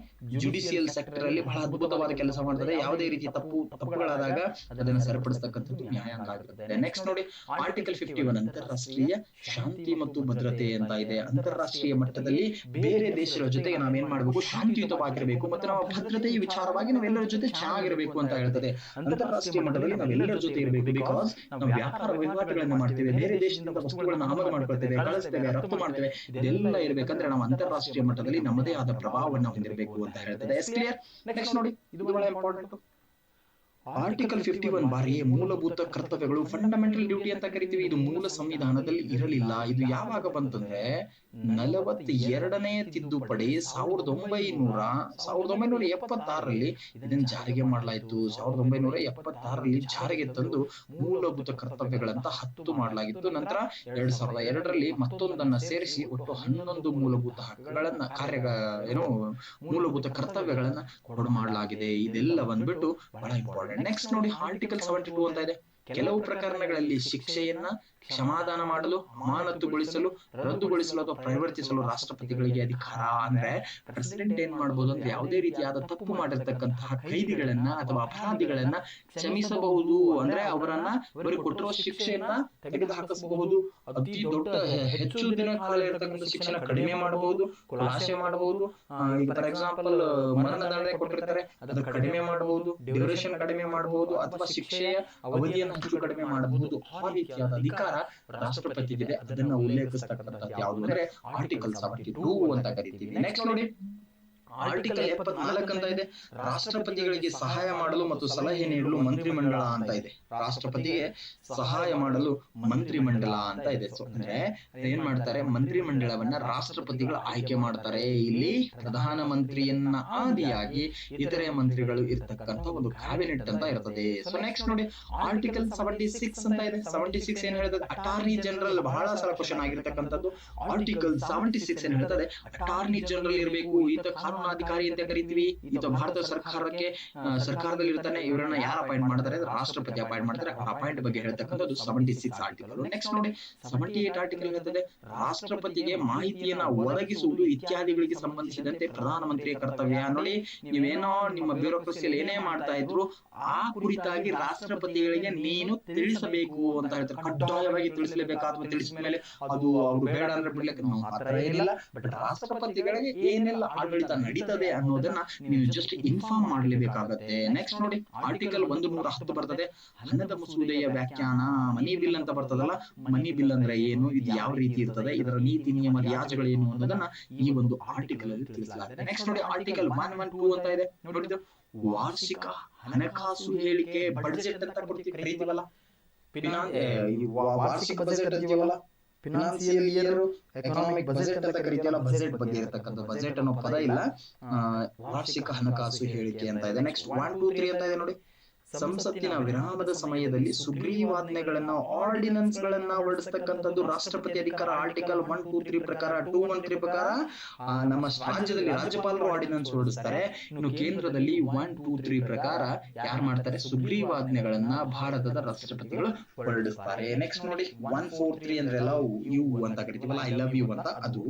ಜುಡಿಷಿಯಲ್ ಸೆಕ್ಟರ್ ಅಲ್ಲಿ ಬಹಳ ಅದ್ಭುತವಾದ ಕೆಲಸ ಮಾಡ್ತದೆ. ಯಾವುದೇ ರೀತಿ ತಪ್ಪುಗಳಾದಾಗ ಅದನ್ನ ಸರಿಪಡಿಸ್ತಕ್ಕಂಥದ್ದು ನ್ಯಾಯಾಂಗ ಆಗಿರ್ತದೆ. ನೆಕ್ಸ್ಟ್ ನೋಡಿ ಆರ್ಟಿಕಲ್ 51 ಅಂತಾರಾಷ್ಟ್ರೀಯ ಶಾಂತಿ ಮತ್ತು ಭದ್ರತೆ ಅಂತ ಇದೆ. ಅಂತಾರಾಷ್ಟ್ರೀಯ ಮಟ್ಟದಲ್ಲಿ ಬೇರೆ ದೇಶಗಳ ಜೊತೆಗೆ ನಾವೇನ್ ಮಾಡ್ಬೇಕು, ಶಾಂತಿಯುತವಾಗಿರಬೇಕು ಮತ್ತು ನಮ್ಮ ಭದ್ರತೆಯ ವಿಚಾರವಾಗಿ ನಾವೆಲ್ಲರ ಜೊತೆ ಚೆನ್ನಾಗಿರಬೇಕು ಅಂತ ಹೇಳ್ತದೆ. ಅಂತಾರಾಷ್ಟ್ರೀಯ ಮಟ್ಟದಲ್ಲಿ ನಾವೆಲ್ಲರ ಜೊತೆ ಇರಬೇಕು. ಬಿಕಾಸ್ ನಾವು ವ್ಯಾಪಾರ ವಹಿವಾಟುಗಳನ್ನ ಮಾಡ್ತೇವೆ, ಬೇರೆ ದೇಶದಿಂದ ವಸ್ತುಗಳನ್ನ ಆಮದು ಮಾಡ್ಕೊಳ್ತೇವೆ, ಕಳಿಸ್ತೇವೆ, ರಫ್ತು ಮಾಡ್ತೇವೆ. ಇದೆಲ್ಲ ಇರ್ಬೇಕಂದ್ರೆ ನಾವು ಅಂತಾರಾಷ್ಟ್ರೀಯ ಮಟ್ಟದಲ್ಲಿ ನಮ್ಮದೇ ಆದ ಪ್ರಭಾವವನ್ನು ಹೊಂದಿರಬೇಕು ಅಂತ ಹೇಳ್ತದೆ. S clear? ನೆಕ್ಸ್ಟ್ ನೋಡಿ ಇದು ಬಹಳ ಇಂಪಾರ್ಟೆಂಟ್. ಆರ್ಟಿಕಲ್ 51 ಬಾರಿಯೇ ಮೂಲಭೂತ ಕರ್ತವ್ಯಗಳು, ಫಂಡಮೆಂಟಲ್ ಡ್ಯೂಟಿ ಅಂತ ಕರಿತೀವಿ. ಇದು ಮೂಲ ಸಂವಿಧಾನದಲ್ಲಿ ಇರಲಿಲ್ಲ. ಇದು ಯಾವಾಗ ಬಂತಂದ್ರೆ 42ನೇ ತಿದ್ದುಪಡಿ 1976ರಲ್ಲಿ ಇದನ್ನು ಜಾರಿಗೆ ಮಾಡಲಾಯಿತು. 1976ರಲ್ಲಿ ಜಾರಿಗೆ ತಂದು ಮೂಲಭೂತ ಕರ್ತವ್ಯಗಳಂತ 10 ಮಾಡಲಾಗಿತ್ತು. ನಂತರ 2002ರಲ್ಲಿ ಮತ್ತೊಂದನ್ನ ಸೇರಿಸಿ ಒಟ್ಟು 11 ಮೂಲಭೂತ ಹಕ್ಕುಗಳನ್ನ ಮೂಲಭೂತ ಕರ್ತವ್ಯಗಳನ್ನ ಕೊಡು ಮಾಡಲಾಗಿದೆ. ಇದೆಲ್ಲ ಬಂದ್ಬಿಟ್ಟು ಬಹಳ ಇಂಪಾರ್ಟೆಂಟ್. ನೆಕ್ಸ್ಟ್ ನೋಡಿ ಆರ್ಟಿಕಲ್ 72 ಅಂತ ಇದೆ. ಕೆಲವು ಪ್ರಕರಣಗಳಲ್ಲಿ ಶಿಕ್ಷೆಯನ್ನ ಕ್ಷಮಾದಾನ ಮಾಡಲು, ಅಮಾನತುಗೊಳಿಸಲು, ರದ್ದುಗೊಳಿಸಲು ಅಥವಾ ಪರಿವರ್ತಿಸಲು ರಾಷ್ಟ್ರಪತಿಗಳಿಗೆ ಅಧಿಕಾರ. ಅಂದ್ರೆ ಪ್ರೆಸಿಡೆಂಟ್ ಏನ್ ಮಾಡ್ಬೋದು ಅಂದ್ರೆ ಯಾವುದೇ ರೀತಿಯಾದ ತಪ್ಪು ಮಾಡಿರ್ತಕ್ಕಂತಹ ಕೈದಿಗಳನ್ನ ಅಥವಾ ಅಪರಾಧಿಗಳನ್ನ ಕ್ಷಮಿಸಬಹುದು. ಅಂದ್ರೆ ಅವರನ್ನ ಅವರಿಗೆ ಕೊಟ್ಟಿರುವ ಶಿಕ್ಷೆಯನ್ನ ತೆಗೆದು ಹಾಕಿಸಬಹುದು. ಅತಿ ದೊಡ್ಡ ಹೆಚ್ಚು ದಿನ ಕಾಲ ಇರತಕ್ಕಂಥ ಶಿಕ್ಷಣ ಕಡಿಮೆ ಮಾಡಬಹುದು, ಖುಲಾಸೆ ಮಾಡಬಹುದು. ಈಗ ಫಾರ್ ಎಕ್ಸಾಂಪಲ್ ಮರಣದಂಡನೆ ಕೊಟ್ಟಿರ್ತಾರೆ, ಅದನ್ನ ಕಡಿಮೆ ಮಾಡಬಹುದು, ಡ್ಯೂರೇಷನ್ ಕಡಿಮೆ ಮಾಡಬಹುದು, ಅಥವಾ ಶಿಕ್ಷೆಯ ಅವಧಿಯನ್ನು ಹೆಚ್ಚು ಕಡಿಮೆ ಮಾಡಬಹುದು. ಆ ರೀತಿಯಾದ ಅಧಿಕಾರ ರಾಷ್ಟ್ರಪತಿಗಿದೆ. ಅದನ್ನ ಉಲ್ಲೇಖಿಸ್ತಕ್ಕಂಥದ್ದು ಯಾವುದು ಅಂದ್ರೆ ಆರ್ಟಿಕಲ್ 72 ಅಂತ ಕರಿತೀವಿ. ನೆಕ್ಸ್ಟ್ ನೋಡಿ ಆರ್ಟಿಕಲ್ 74 ಅಂತ ಇದೆ. ರಾಷ್ಟ್ರಪತಿಗಳಿಗೆ ಸಹಾಯ ಮಾಡಲು ಮತ್ತು ಸಲಹೆ ನೀಡಲು ಮಂತ್ರಿಮಂಡಲ ಅಂತ ಇದೆ. ರಾಷ್ಟ್ರಪತಿಗೆ ಸಹಾಯ ಮಾಡಲು ಮಂತ್ರಿಮಂಡಲ ಅಂತ ಇದೆ. ಸೊ ಅಂದ್ರೆ ಏನ್ ಮಾಡ್ತಾರೆ, ಮಂತ್ರಿಮಂಡಲವನ್ನ ರಾಷ್ಟ್ರಪತಿಗಳು ಆಯ್ಕೆ ಮಾಡ್ತಾರೆ. ಇಲ್ಲಿ ಪ್ರಧಾನ ಮಂತ್ರಿಯನ್ನ ಆದಿಯಾಗಿ ಇತರೆ ಮಂತ್ರಿಗಳು ಇರ್ತಕ್ಕಂಥ ಒಂದು ಕ್ಯಾಬಿನೆಟ್ ಅಂತ ಇರ್ತದೆ. ಸೊ ನೆಕ್ಸ್ಟ್ ನೋಡಿ ಆರ್ಟಿಕಲ್ 76 ಅಂತ ಇದೆ. 76 ಏನ್ ಹೇಳ್ತದೆ, ಅಟಾರ್ನಿ ಜನರಲ್. ಬಹಳ ಸಲ ಕ್ವಶನ್ ಆಗಿರ್ತಕ್ಕಂಥದ್ದು. ಆರ್ಟಿಕಲ್ 76 ಏನ್ ಹೇಳ್ತದೆ, ಅಟಾರ್ನಿ ಜನರಲ್ ಇರಬೇಕು. ಈತ ಕಾನೂನಾಧಿಕಾರಿ ಅಂತ ಕರಿತೀವಿ. ಈತ ಭಾರತ ಸರ್ಕಾರದಲ್ಲಿ ಇರ್ತಾನೆ. ಇವರನ್ನ ಯಾರು ಅಪಾಯಿಂಟ್ ಮಾಡ್ತಾರೆ, ರಾಷ್ಟ್ರಪತಿ ಅಪಾಯಿಂಟ್ ಮಾಡ್ತಾರೆ. ಆ ಅಪಾಯಿಂಟ್ ಬಗ್ಗೆ ಹೇಳ್ತಕ್ಕಂಥದ್ದು 76 ಆರ್ಟಿಕಲ್. ನೆಕ್ಸ್ಟ್ ನೋಡಿ 78 ಆರ್ಟಿಕಲ್ ಹೇಳ್ತದೆ, ರಾಷ್ಟ್ರಪತಿಗೆ ಮಾಹಿತಿಯನ್ನ ಒದಗಿಸುವುದು ಇತ್ಯಾದಿಗಳಿಗೆ ಸಂಬಂಧಿಸಿದಂತೆ ಪ್ರಧಾನಮಂತ್ರಿಯ ಕರ್ತವ್ಯ. ನೋಡಿ ನೀವೇನೋ ನಿಮ್ಮ ಬ್ಯೂರೋಕ್ರಸಿಯಲ್ಲಿ ಏನೇ ಮಾಡ್ತಾ ಇದ್ರು ಆ ಕುರಿತಾಗಿ ರಾಷ್ಟ್ರಪತಿಗಳಿಗೆ ನೀನು ತಿಳಿಸಬೇಕು ಅಂತ ಹೇಳ್ತಾರೆ. ಕಡ್ಡಾಯವಾಗಿ ತಿಳಿಸಲೇಬೇಕು. ಅಥವಾ ತಿಳಿಸಿದ ಮೇಲೆ ಅದು ಅವ್ರು ಬೇಡ ಅಂದ್ರೆ ಬಿಡ್ಲಿಕ್ಕೆ ನಾವು ಮಾತ್ರ ಏನಿಲ್ಲ. ಬಟ್ ರಾಷ್ಟ್ರಪತಿಗಳಿಗೆ ಏನೆಲ್ಲ ಆಡಳಿತ ನಡೀತದೆ ಅನ್ನೋದನ್ನ ನೀವು ಜಸ್ಟ್ ಇನ್ಫಾರ್ಮ್ ಮಾಡಲೇಬೇಕಾಗತ್ತೆ. ನೆಕ್ಸ್ಟ್ ನೋಡಿ ಆರ್ಟಿಕಲ್ 110 ಬರ್ತದೆ. ಹಣದ ಮಸೂದೆಯ ವ್ಯಾಖ್ಯಾನ, ಮನಿ ಬಿಲ್ ಅಂತ ಬರ್ತದಲ್ಲ. ಮನಿ ಬಿಲ್ ಅಂದ್ರೆ ಏನು, ಇದು ಯಾವ ರೀತಿ ಇರ್ತದೆ, ಇದರ ನೀತಿ ನಿಯಮ ಯಾಜಗಳೇನು ಅನ್ನೋದನ್ನ ಈ ಒಂದು ಆರ್ಟಿಕಲ್ ಅಲ್ಲಿ ತಿಳಿಸಲಾಗಿದೆ. ನೆಕ್ಸ್ಟ್ ನೋಡಿ ಆರ್ಟಿಕಲ್ 112 ಅಂತ ಇದೆ. ನೋಡಿದ್ದು ವಾರ್ಷಿಕ ಹಣಕಾಸು ಹೇಳಿಕೆ, ಬಡ್ಜೆಟ್ ಅಂತ ಕರೀತೀವಲ್ಲ, ವಾರ್ಷಿಕ ಬಜೆಟ್ ಅಂತೀವಲ್ಲ, ಫಿನಾನ್ಸಿಯಲ್ ಇಯರ್, ಎಕನಾಮಿಕ್ ಬಜೆಟ್ ಅಂತ ಕರೀತೀವಲ್ಲ. ಬಜೆಟ್ ಬಗ್ಗೆ ಇರತಕ್ಕಂಥ, ಬಜೆಟ್ ಅನ್ನೋ ಪದ ಇಲ್ಲ, ವಾರ್ಷಿಕ ಹಣಕಾಸು ಹೇಳಿಕೆ ಅಂತ ಇದೆ. ನೆಕ್ಸ್ಟ್ 1, 2, 3 ಅಂತ ಇದೆ ನೋಡಿ. ಸಂಸತ್ತಿನ ವಿರಾಮದ ಸಮಯದಲ್ಲಿ ಸುಗ್ರೀವಾಜ್ಞೆಗಳನ್ನ ಆರ್ಡಿನೆನ್ಸ್ ಗಳನ್ನ ಹೊರಡಿಸ್ತಕ್ಕಂಥದ್ದು ರಾಷ್ಟ್ರಪತಿ ಅಧಿಕಾರ. ಆರ್ಟಿಕಲ್ 123 ಪ್ರಕಾರ 213 ಪ್ರಕಾರ ನಮ್ಮ ರಾಜ್ಯದಲ್ಲಿ ರಾಜ್ಯಪಾಲರು ಆರ್ಡಿನೆನ್ಸ್ ಹೊರಡಿಸ್ತಾರೆ. ಇನ್ನು ಕೇಂದ್ರದಲ್ಲಿ 123 ಪ್ರಕಾರ ಯಾರು ಮಾಡ್ತಾರೆ, ಸುಗ್ರೀವಾಜ್ಞೆಗಳನ್ನ ಭಾರತದ ರಾಷ್ಟ್ರಪತಿಗಳು ಹೊರಡಿಸ್ತಾರೆ. ನೆಕ್ಸ್ಟ್ ನೋಡಿ 143 ಅಂದ್ರೆ ಲವ್ ಯು ಅಂತ ಕರಿತೀವಲ್ಲ, ಐ ಲವ್ ಯು ಅಂತ. ಅದು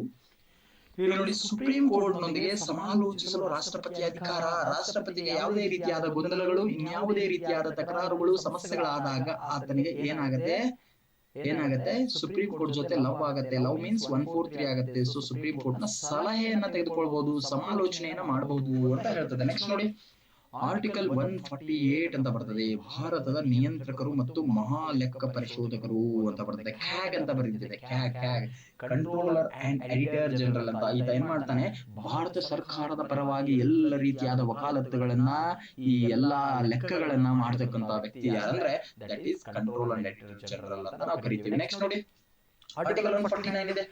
ಇಲ್ಲಿ ನೋಡಿ, ಸುಪ್ರೀಂ ಕೋರ್ಟ್ ನೊಂದಿಗೆ ಸಮಾಲೋಚಿಸಲು ರಾಷ್ಟ್ರಪತಿ ಅಧಿಕಾರ. ರಾಷ್ಟ್ರಪತಿಗೆ ಯಾವುದೇ ರೀತಿಯಾದ ಗೊಂದಲಗಳು, ಇನ್ಯಾವುದೇ ರೀತಿಯಾದ ತಕರಾರುಗಳು, ಸಮಸ್ಯೆಗಳಾದಾಗ ಆತನಿಗೆ ಏನಾಗತ್ತೆ ಸುಪ್ರೀಂ ಕೋರ್ಟ್ ಜೊತೆ ಲವ್ ಆಗತ್ತೆ. ಲವ್ ಮೀನ್ಸ್ 143 ಆಗತ್ತೆ. ಸೊ ಸುಪ್ರೀಂ ಕೋರ್ಟ್ ನ ಸಲಹೆಯನ್ನ ತೆಗೆದುಕೊಳ್ಬಹುದು, ಸಮಾಲೋಚನೆಯನ್ನ ಮಾಡಬಹುದು ಅಂತ ಹೇಳ್ತದೆ. ನೆಕ್ಸ್ಟ್ ನೋಡಿ, ಆರ್ಟಿಕಲ್ 148 ಅಂತ ಬರ್ತದೆ, ಭಾರತದ ನಿಯಂತ್ರಕರು ಮತ್ತು ಮಹಾ ಲೆಕ್ಕ ಪರಿಶೋಧಕರು ಅಂತ ಬರ್ತದೆ. ಕ್ಯಾಗ್ ಅಂತ ಬರೀತಿದೆ, CAG controller and auditor general ಅಂತ. ಈತ ಏನ್ ಮಾಡ್ತಾನೆ, ಭಾರತ ಸರ್ಕಾರದ ಪರವಾಗಿ ಎಲ್ಲ ರೀತಿಯಾದ ವಕಾಲತ್ತುಗಳನ್ನ, ಈ ಎಲ್ಲಾ ಲೆಕ್ಕಗಳನ್ನ ಮಾಡತಕ್ಕಂತ ವ್ಯಕ್ತಿ ಯಾರಂದ್ರೆ that is controller and auditor general ಅಂತ ನಾವು ಕರಿತೀವಿ. ನೆಕ್ಸ್ಟ್ ನೋಡಿ, ಆರ್ಟಿಕಲ್ 149 ಇದೆ,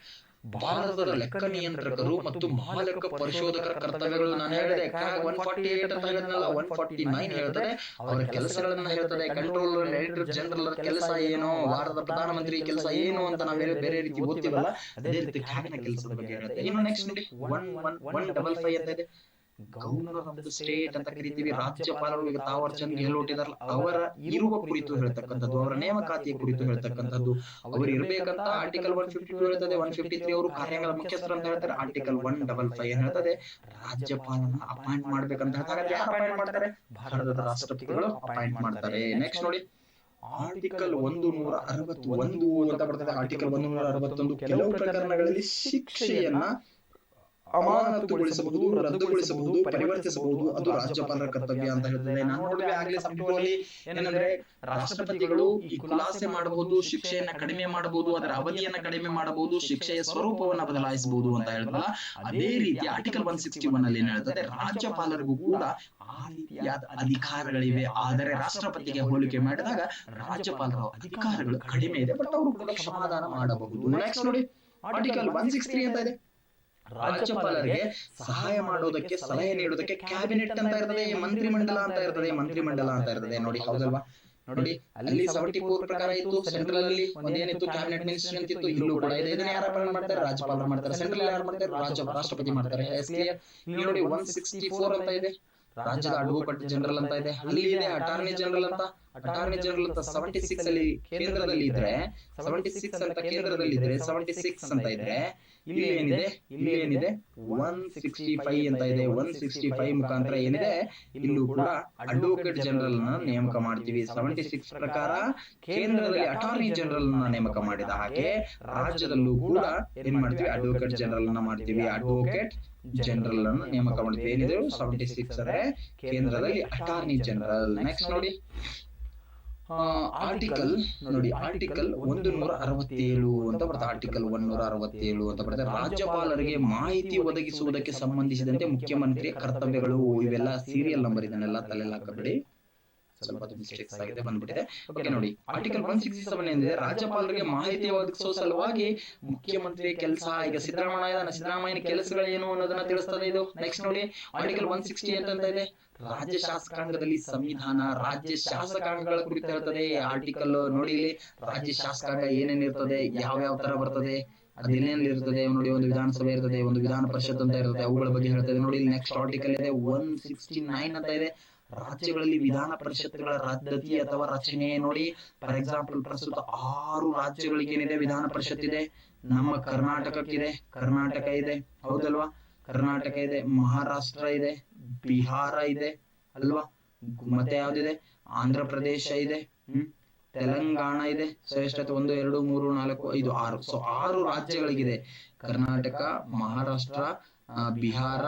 ಭಾರತದ ಲೆಕ್ಕ ನಿಯಂತ್ರಕರು ಮತ್ತು ಮಹಾಲೆಕ್ಕ ಪರಿಶೋಧಕರ ಕರ್ತವ್ಯಗಳು. ನಾನು ಹೇಳಿದೆ 148 ಅಂತ ಹೇಳಿದ್ನಲ್ಲ, 149 ಹೇಳ್ತದೆ ಅವರ ಕೆಲಸಗಳನ್ನ ಹೇಳ್ತದೆ. ಕಂಟ್ರೋಲರ್ ಎಡಿಟರ್ ಜನರಲ್ ಕೆಲಸ ಏನು, ಭಾರತದ ಪ್ರಧಾನಮಂತ್ರಿ ಕೆಲಸ ಏನು ಅಂತ ನಾವು ಬೇರೆ ರೀತಿ ಓದ್ತೀವಲ್ಲ, ಅದೇ ರೀತಿ ಕ್ಯಾಬಿನೆಟ್ ಕೆಲಸದ ಬಗ್ಗೆ ಹೇಳುತ್ತೆ. ಇನ್ನು ನೆಕ್ಸ್ಟ್ ನೋಡಿ 155 ಅಂತ ಇದೆ, ಗವರ್ನರ್ ಆಫ್ ದ ಸ್ಟೇಟ್ ಅಂತ ಕರಿತೀವಿ. ರಾಜ್ಯಪಾಲರು ಈಗ ತಾವರ್ ಚಂದ್ ಗೆಹ್ಲೋಟ್ ಇದಾರಲ್ಲ, ಅವರ ಇರುವ ಕುರಿತು ಹೇಳ್ತಕ್ಕಂಥದ್ದು, ಅವರ ನೇಮಕಾತಿಯ ಕುರಿತು ಹೇಳ್ತಕ್ಕಂಥದ್ದು, ಅವರು ಇರ್ಬೇಕಂತ ಆರ್ಟಿಕಲ್ 152 ಹೇಳ್ತದೆ. 153 ಅವರು ಕಾರ್ಯಾಂಗದ ಮುಖ್ಯಸ್ಥರು ಅಂತ ಹೇಳ್ತಾರೆ. ಆರ್ಟಿಕಲ್ 155 ಹೇಳ್ತದೆ ರಾಜ್ಯಪಾಲನ ಅಪಾಯಿಂಟ್ ಮಾಡ್ಬೇಕಂತ ಹೇಳ್ತಾರೆ. ಯಾರು ಅಪಾಯಿಂಟ್ ಮಾಡ್ತಾರೆ, ಭಾರತದ ರಾಷ್ಟ್ರಪತಿಗಳು ಅಪಾಯಿಂಟ್ ಮಾಡ್ತಾರೆ. ನೆಕ್ಸ್ಟ್ ನೋಡಿ, ಆರ್ಟಿಕಲ್ 161 ಅಂತ ಬರ್ತದೆ. ಆರ್ಟಿಕಲ್ 161 ಕೆಲವು ಪ್ರಕರಣಗಳಲ್ಲಿ ಶಿಕ್ಷೆಯನ್ನ ಅಮಾನತುಗೊಳಿಸಬಹುದು, ರದ್ದುಗೊಳಿಸಬಹುದು, ಪರಿವರ್ತಿಸಬಹುದು, ಅದು ರಾಜ್ಯಪಾಲರ ಕರ್ತವ್ಯ ಅಂತ ಹೇಳ್ತದೆ. ನಾನು ನೋಡಿದ್ರೆ ಆಗ್ಲೇ ಸಂಪೂರ್ಣವಾಗಿ ಏನಂದ್ರೆ ರಾಷ್ಟ್ರಪತಿಗಳು ಈ ಖುಲಾಸೆ ಮಾಡಬಹುದು, ಶಿಕ್ಷೆಯನ್ನ ಕಡಿಮೆ ಮಾಡಬಹುದು, ಅದರ ಅವಧಿಯನ್ನ ಕಡಿಮೆ ಮಾಡಬಹುದು, ಶಿಕ್ಷೆಯ ಸ್ವರೂಪವನ್ನ ಬದಲಾಯಿಸಬಹುದು ಅಂತ ಹೇಳಿದ್ವಲ್ಲ, ಅದೇ ರೀತಿ ಆರ್ಟಿಕಲ್ 161 ಅಲ್ಲಿ ಏನ್ ಹೇಳ್ತದೆ, ರಾಜ್ಯಪಾಲರಿಗೂ ಕೂಡ ಆ ರೀತಿಯಾದ ಅಧಿಕಾರಗಳಿವೆ. ಆದರೆ ರಾಷ್ಟ್ರಪತಿಗೆ ಹೋಲಿಕೆ ಮಾಡಿದಾಗ ರಾಜ್ಯಪಾಲರ ಅಧಿಕಾರಗಳು ಕಡಿಮೆ ಇದೆ, ಬಟ್ ಅವರು ಕೂಡ ಕ್ಷಮಾದಾನ ಮಾಡಬಹುದು. ನೆಕ್ಸ್ಟ್ ನೋಡಿ, ಆರ್ಟಿಕಲ್ 163 ಅಂತ ಇದೆ, ರಾಜ್ಯಪಾಲರಿಗೆ ಸಹಾಯ ಮಾಡೋದಕ್ಕೆ, ಸಲಹೆ ನೀಡೋದಕ್ಕೆ ಕ್ಯಾಬಿನೆಟ್ ಅಂತ ಇರ್ತದೆ, ಮಂತ್ರಿಮಂಡಲ ಅಂತ ಇರ್ತದೆ. ನೋಡಿ, ಹೌದಲ್ವಾ? ನೋಡಿ, ಅಲ್ಲಿ 74 ಪ್ರಕಾರ ಇತ್ತು. ಸೆಂಟ್ರಲ್ ಅಲ್ಲಿ ಒಂದೇನಿತ್ತು, ಕ್ಯಾಬಿನೆಟ್ ಮಿನಿಸ್ಟರ್ ಅಂತ ಇತ್ತು. ಇಲ್ಲೂ ಕೂಡ ಇದೆ. ಇದನ್ನ ಯಾರು ಮಾಡ್ತಾರೆ, ರಾಜ್ಯಪಾಲರು ಮಾಡ್ತಾರೆ. ಸೆಂಟ್ರಲ್ ಯಾರು ಮಾಡ್ತಾರೆ, ರಾಷ್ಟ್ರಪತಿ ಮಾಡ್ತಾರೆ. ಇಲ್ಲಿ ನೋಡಿ 164 ಅಂತ ಇದೆ, ರಾಜ್ಯದ ಅಡ್ವೊಕೇಟ್ ಜನರಲ್ ಅಂತ ಇದೆ. ಅಲ್ಲಿ ಇದೆ ಅಟಾರ್ನಿ ಜನರಲ್ ಅಂತ. 76 ಅಲ್ಲಿ ಕೇಂದ್ರದಲ್ಲಿ ಇದ್ರೆ 76 ಅಂತ ಕೇಂದ್ರದಲ್ಲಿ ಇದ್ರೆ 76 ಅಂತ ಇದ್ರೆ ಇಲ್ಲಿ ಏನಿದೆ 165 ಅಂತ ಇದೆ. 165 ಮುಖಾಂತರ ಏನಿದೆ, ಇಲ್ಲೂ ಕೂಡ ಅಡ್ವೊಕೇಟ್ ಜನರಲ್ ನ ನೇಮಕ ಮಾಡ್ತೀವಿ. 76 ಪ್ರಕಾರ ಕೇಂದ್ರದಲ್ಲಿ ಅಟಾರ್ನಿ ಜನರಲ್ ನ ನೇಮಕ ಮಾಡಿದ ಹಾಗೆ ರಾಜ್ಯದಲ್ಲೂ ಕೂಡ ಏನ್ ಮಾಡ್ತೀವಿ, ಅಡ್ವೊಕೇಟ್ ಜನರಲ್ ನ ಮಾಡ್ತೀವಿ. ಅಡ್ವೊಕೇಟ್ ಜನರಲ್ ಅನ್ನು ನೇಮಕ ಮಾಡ್ತೀವಿ. ಏನಿದೆ 76 ಅಂದ್ರೆ ಕೇಂದ್ರದಲ್ಲಿ ಅಟಾರ್ನಿ ಜನರಲ್. ನೆಕ್ಸ್ಟ್ ನೋಡಿ, ಆರ್ಟಿಕಲ್ 167 ಅಂತ ಬರ್ತದೆ. ಆರ್ಟಿಕಲ್ 167 ಅಂತ ಬರ್ತದೆ. ರಾಜ್ಯಪಾಲರಿಗೆ ಮಾಹಿತಿ ಒದಗಿಸುವುದಕ್ಕೆ ಸಂಬಂಧಿಸಿದಂತೆ ಮುಖ್ಯಮಂತ್ರಿಯ ಕರ್ತವ್ಯಗಳು. ಇವೆಲ್ಲ ಸೀರಿಯಲ್ ನಂಬರ್, ಇದನ್ನೆಲ್ಲ ತಲೆಯಲ್ಲಿ ಹಾಕಬೇಡಿ, ಸ್ವಲ್ಪ ಮಿಸ್ಟೇಕ್ಸ್ ಆಗಿದೆ, ಬಂದ್ಬಿಟ್ಟಿದೆ. ಓಕೆ ನೋಡಿ, ಆರ್ಟಿಕಲ್ 167 ಏನಿದೆ, ರಾಜ್ಯಪಾಲರಿಗೆ ಮಾಹಿತಿ ಒದಗಿಸುವ ಸಲುವಾಗಿ ಮುಖ್ಯಮಂತ್ರಿ ಕೆಲಸ. ಈಗ ಸಿದ್ದರಾಮಯ್ಯನ ಕೆಲಸಗಳೇನು ಅನ್ನೋದನ್ನ ತಿಳಿಸ್ತದೆ ಇದು. ನೆಕ್ಸ್ಟ್ ನೋಡಿ, ಆರ್ಟಿಕಲ್ 160 ಅಂತ ಇದೆ, ರಾಜ್ಯ ಶಾಸಕಾಂಗದಲ್ಲಿ ಸಂವಿಧಾನ, ರಾಜ್ಯ ಶಾಸಕಾಂಗಗಳ ಕುರಿತು ಹೇಳ್ತದೆ. ಆರ್ಟಿಕಲ್ ನೋಡಿ, ಇಲ್ಲಿ ರಾಜ್ಯ ಶಾಸಕಾಂಗ ಏನೇನಿರ್ತದೆ, ಯಾವ ತರ ಬರ್ತದೆ, ಅದೇನೇನ್ ಇರ್ತದೆ ನೋಡಿ. ಒಂದು ವಿಧಾನಸಭೆ ಇರ್ತದೆ, ಒಂದು ವಿಧಾನ ಪರಿಷತ್ ಅಂತ ಇರ್ತದೆ, ಅವುಗಳ ಬಗ್ಗೆ ಹೇಳ್ತದೆ ನೋಡಿ. ನೆಕ್ಸ್ಟ್ ಆರ್ಟಿಕಲ್ ಇದೆ 169 ಅಂತ ಇದೆ, ರಾಜ್ಯಗಳಲ್ಲಿ ವಿಧಾನ ಪರಿಷತ್ಗಳ ರದ್ದತಿ ಅಥವಾ ರಚನೆ. ನೋಡಿ, ಫಾರ್ ಎಕ್ಸಾಂಪಲ್ ಪ್ರಸ್ತುತ 6 ರಾಜ್ಯಗಳಿಗೆ ಏನಿದೆ, ವಿಧಾನ ಪರಿಷತ್ ಇದೆ. ನಮ್ಮ ಕರ್ನಾಟಕ ಇದೆ, ಹೌದಲ್ವಾ? ಕರ್ನಾಟಕ ಇದೆ, ಮಹಾರಾಷ್ಟ್ರ ಇದೆ, ಬಿಹಾರ ಇದೆ ಅಲ್ವಾ, ಮತ್ತೆ ಯಾವ್ದಿದೆ, ಆಂಧ್ರ ಪ್ರದೇಶ ಇದೆ, ತೆಲಂಗಾಣ ಇದೆ. ಸೊ ಎಷ್ಟೈತೆ, 1 2 3 4 5 6. ಸೊ 6 ರಾಜ್ಯಗಳಿಗಿದೆ, ಕರ್ನಾಟಕ, ಮಹಾರಾಷ್ಟ್ರ, ಬಿಹಾರ,